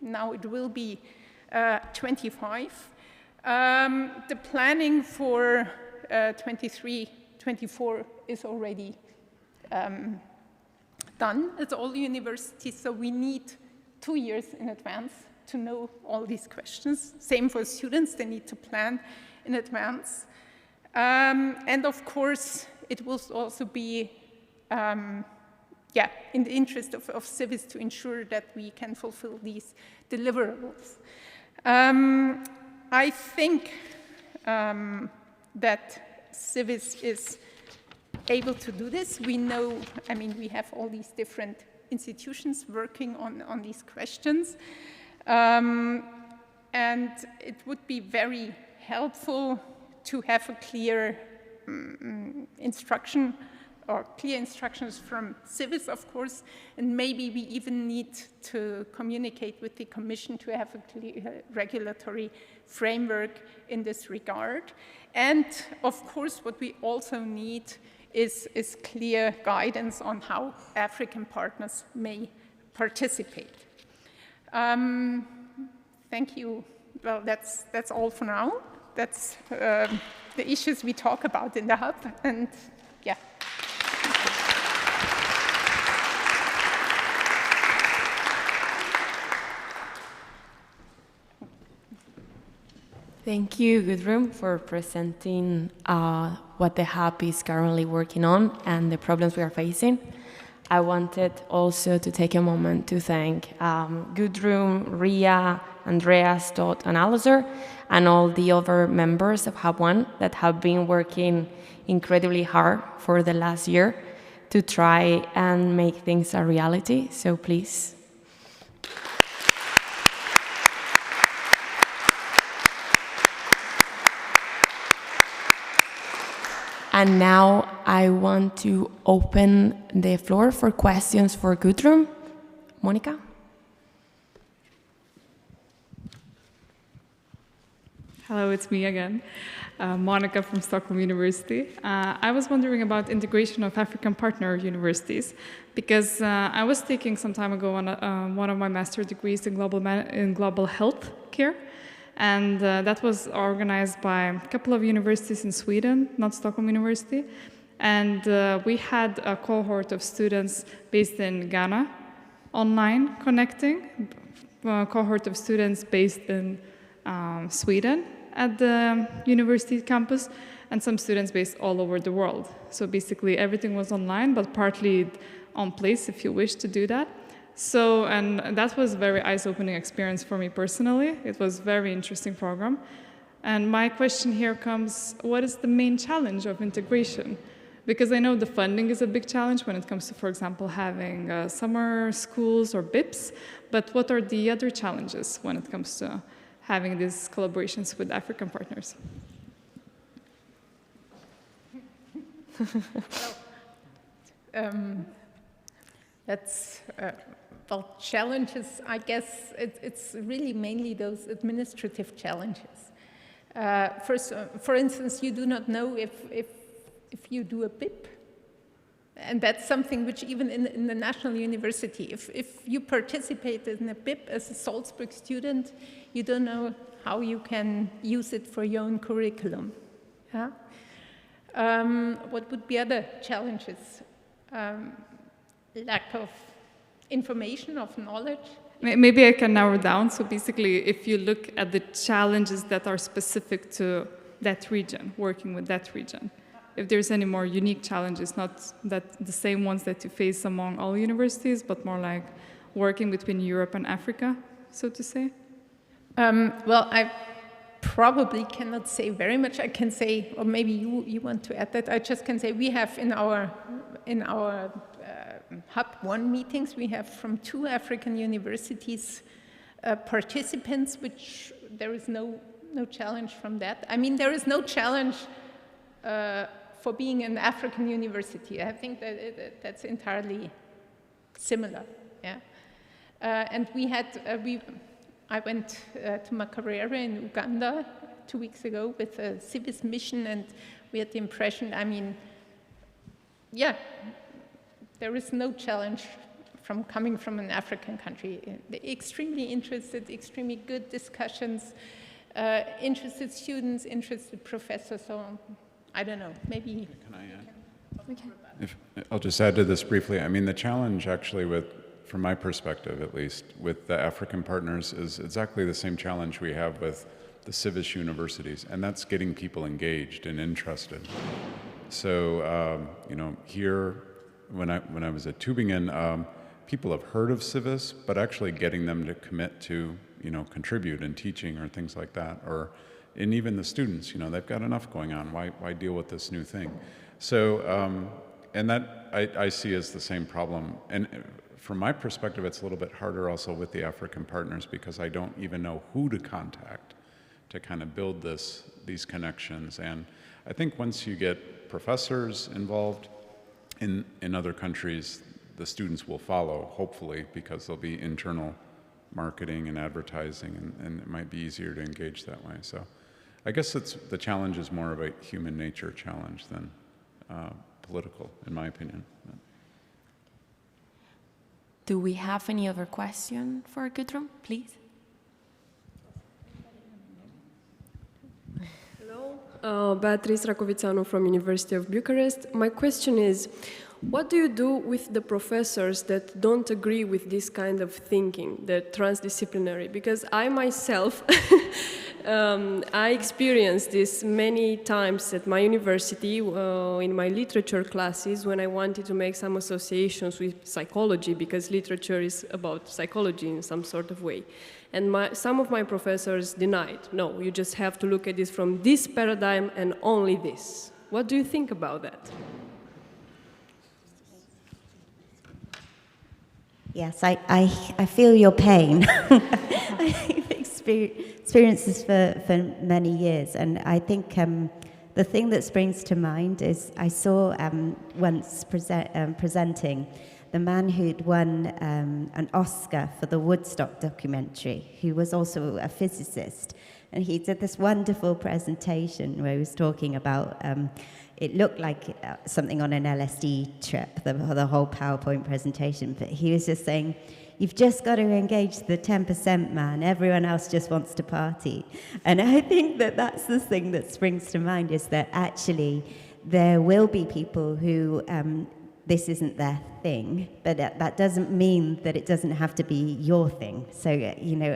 Now it will be 25. The planning for 23, 24 is already done at all universities, so we need 2 years in advance to know all these questions. Same for students, they need to plan in advance. And of course, it will also be in the interest of CIVIS to ensure that we can fulfill these deliverables. I think that CIVIS is able to do this. We know, I mean, we have all these different institutions working on these questions. And it would be very helpful to have a clear instruction or clear instructions from CIVIS, of course, and maybe we even need to communicate with the Commission to have a clear regulatory framework in this regard. And of course, what we also need is clear guidance on how African partners may participate. Thank you. Well, that's all for now. That's the issues we talk about in the hub, and yeah. Thank you, Gudrun, for presenting what the hub is currently working on and the problems we are facing. I wanted also to take a moment to thank Gudrun, Ria, Andreas, Todd, and Alistair, and all the other members of Hub 1 that have been working incredibly hard for the last year to try and make things a reality. So please. And now I want to open the floor for questions for Gudrun. Monica? Hello, it's me again, Monica from Stockholm University. I was wondering about integration of African partner universities, because I was taking some time ago on one of my master's degrees in global health care. And that was organized by a couple of universities in Sweden, not Stockholm University. And we had a cohort of students based in Ghana, online connecting, a cohort of students based in Sweden at the university campus, and some students based all over the world. So basically everything was online, but partly on place if you wish to do that. So, and that was a very eye-opening experience for me personally. It was a very interesting program. And my question here comes, what is the main challenge of integration? Because I know the funding is a big challenge when it comes to, for example, having summer schools or BIPs, but what are the other challenges when it comes to having these collaborations with African partners? That's, well, challenges, I guess it's really mainly those administrative challenges. First, for instance, you do not know if you do a BIP, and that's something which even in the national university, if you participated in a BIP as a Salzburg student, you don't know how you can use it for your own curriculum. Yeah? What would be other challenges? Lack of information, of knowledge. Maybe I can narrow down. So basically, if you look at the challenges that are specific to that region, working with that region, if there's any more unique challenges, not that the same ones that you face among all universities, but more like working between Europe and Africa, so to say? Well, I probably cannot say very much. I can say, or maybe you want to add that. I just can say we have in our Hub 1 meetings, we have from 2 African universities participants, which there is no challenge from that. I mean, there is no challenge for being an African university. I think that that's entirely similar. Yeah, and we had I went to Makerere in Uganda 2 weeks ago with a CIVIS mission, and we had the impression. I mean, yeah, there is no challenge from coming from an African country. Extremely interested, extremely good discussions, interested students, interested professors. So I don't know, maybe. Can I add? I'll just add to this briefly. I mean, the challenge actually from my perspective at least, with the African partners is exactly the same challenge we have with the CIVIS universities, and that's getting people engaged and interested. So, you know, here, when I was at Tübingen, people have heard of CIVIS, but actually getting them to commit to, you know, contribute in teaching or things like that, and even the students, you know, they've got enough going on. Why deal with this new thing? So, and that I see as the same problem. And from my perspective, it's a little bit harder also with the African partners because I don't even know who to contact to kind of build these connections. And I think once you get professors involved in other countries, the students will follow, hopefully, because there'll be internal marketing and advertising, and it might be easier to engage that way. So I guess the challenge is more of a human nature challenge than political, in my opinion. Do we have any other question for Gudrun, please? Hello, Beatrice Racovițanu from University of Bucharest. My question is, what do you do with the professors that don't agree with this kind of thinking, the transdisciplinary? Because I myself, I experienced this many times at my university in my literature classes when I wanted to make some associations with psychology, because literature is about psychology in some sort of way. And some of my professors denied, no, you just have to look at this from this paradigm and only this. What do you think about that? Yes, I feel your pain. I've experienced this for many years, and I think the thing that springs to mind is I saw once presenting the man who'd won an Oscar for the Woodstock documentary, who was also a physicist. And he did this wonderful presentation where he was talking about, it looked like something on an LSD trip, the whole PowerPoint presentation, but he was just saying, you've just got to engage the 10%, man. Everyone else just wants to party. And I think that that's the thing that springs to mind, is that actually there will be people who this isn't their thing, but that doesn't mean that it doesn't have to be your thing. So, you know,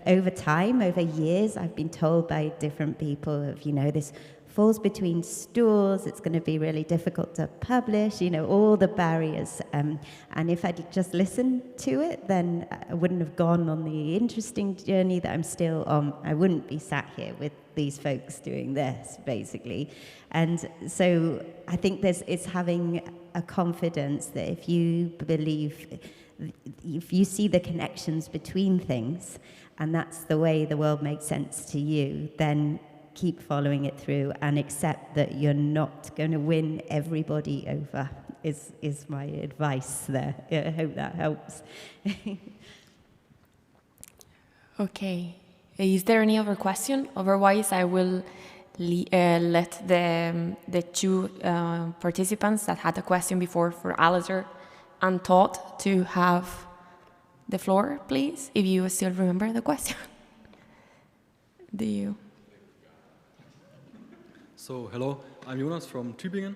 over time, over years, I've been told by different people of, you know, this falls between stools, it's going to be really difficult to publish, you know, all the barriers. And if I'd just listened to it, then I wouldn't have gone on the interesting journey that I'm still on. I wouldn't be sat here with these folks doing this, basically. And so I think it's having a confidence that if you believe, if you see the connections between things, and that's the way the world makes sense to you, then keep following it through and accept that you're not going to win everybody over, is my advice there. I hope that helps. Okay. Is there any other question? Otherwise, I will let the two participants that had a question before for Alistair and Todd to have the floor, please, if you still remember the question. Do you? So, hello, I'm Jonas from Tübingen,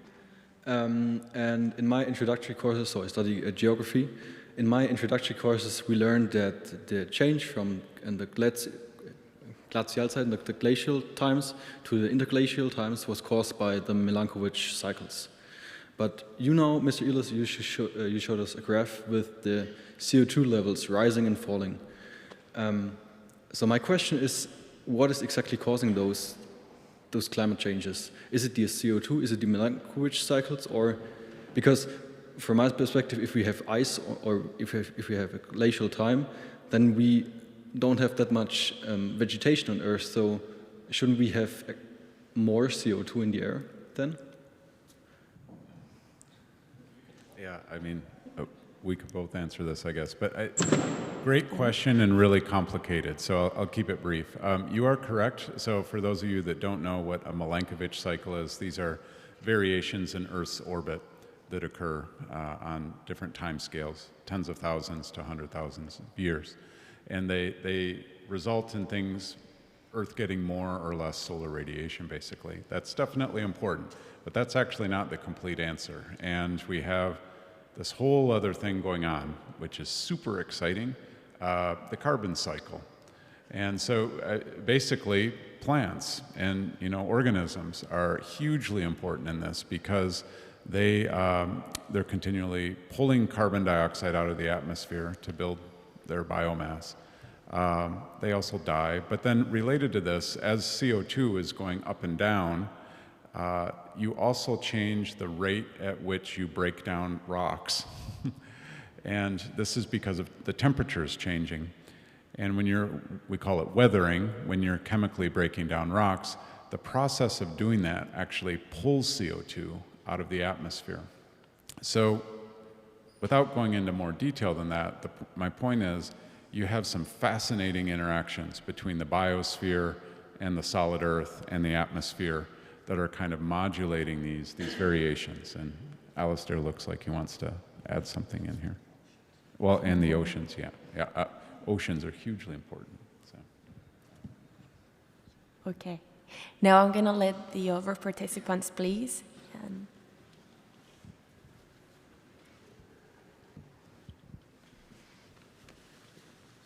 and in my introductory courses, so I study geography, in my introductory courses we learned that the change from the glacial the glacial times to the interglacial times was caused by the Milankovitch cycles. But you know, Mr. Ehlers, you showed us a graph with the CO2 levels rising and falling. So my question is, what is exactly causing those climate changes? Is it the CO2? Is it the Milankovitch cycles? Or because, from my perspective, if we have ice or if we have a glacial time, then we don't have that much vegetation on Earth. So shouldn't we have more CO2 in the air then? Yeah, I mean, we could both answer this, I guess. But great question and really complicated, so I'll keep it brief. You are correct. So for those of you that don't know what a Milankovitch cycle is, these are variations in Earth's orbit that occur on different time scales, tens of thousands to 100,000 years. And they result in things, Earth getting more or less solar radiation, basically. That's definitely important, but that's actually not the complete answer. And we have this whole other thing going on, which is super exciting, the carbon cycle. And so basically plants and organisms are hugely important in this because they're continually pulling carbon dioxide out of the atmosphere to build their biomass. They also die, but then related to this, as CO2 is going up and down, you also change the rate at which you break down rocks. And this is because of the temperatures changing. And when we call it weathering, when you're chemically breaking down rocks, the process of doing that actually pulls CO2 out of the atmosphere. So without going into more detail than that, my point is you have some fascinating interactions between the biosphere and the solid Earth and the atmosphere that are kind of modulating these variations. And Alistair looks like he wants to add something in here. Well, and the oceans, yeah. Oceans are hugely important. So. Okay. Now I'm going to let the other participants, please.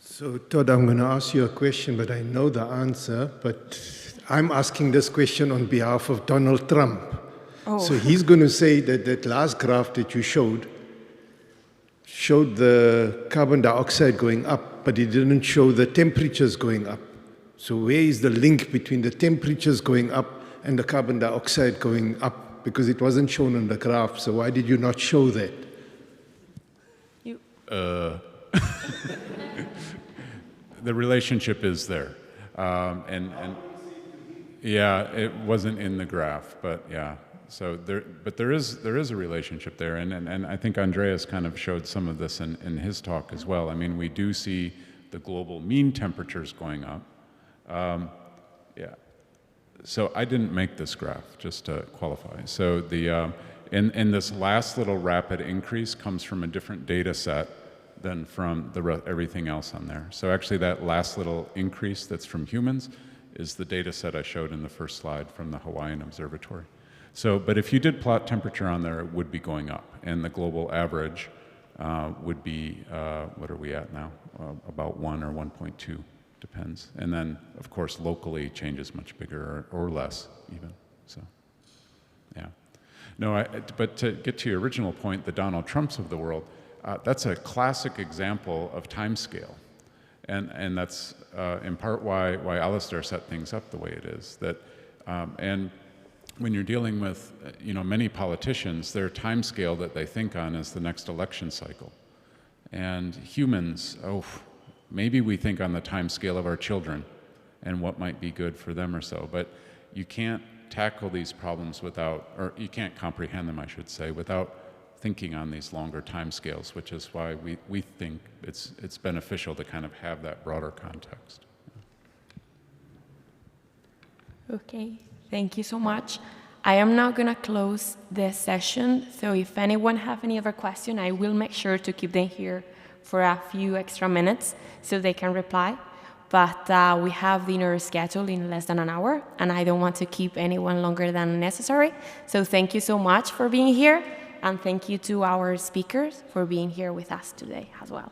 So, Todd, I'm going to ask you a question, but I know the answer. But I'm asking this question on behalf of Donald Trump. Oh. So he's going to say that that last graph that you showed the carbon dioxide going up, but it didn't show the temperatures going up. So where is the link between the temperatures going up and the carbon dioxide going up? Because it wasn't shown on the graph, so why did you not show that? The relationship is there. And yeah, it wasn't in the graph, but yeah. So there is a relationship there, and I think Andreas kind of showed some of this in his talk as well. I mean, we do see the global mean temperatures going up. Yeah. So I didn't make this graph, just to qualify. So and this last little rapid increase comes from a different data set than from everything else on there. So actually that last little increase that's from humans is the data set I showed in the first slide from the Hawaiian Observatory. So, but if you did plot temperature on there, it would be going up, and the global average would be, what are we at now? About 1 or 1.2, depends. And then, of course, locally changes much bigger or less even, so, yeah. No, but to get to your original point, the Donald Trumps of the world, that's a classic example of time scale. And that's in part why Alistair set things up the way it is. And when you're dealing with many politicians, their time scale that they think on is the next election cycle. And humans, maybe we think on the time scale of our children and what might be good for them or so. But you can't tackle these problems or you can't comprehend them, I should say, without thinking on these longer time scales, which is why we think it's beneficial to kind of have that broader context. Okay, Thank you so much. I am now going to close this session, so if anyone have any other question, I will make sure to keep them here for a few extra minutes so they can reply. But we have dinner scheduled in less than an hour, and I don't want to keep anyone longer than necessary. So thank you so much for being here, and thank you to our speakers for being here with us today as well.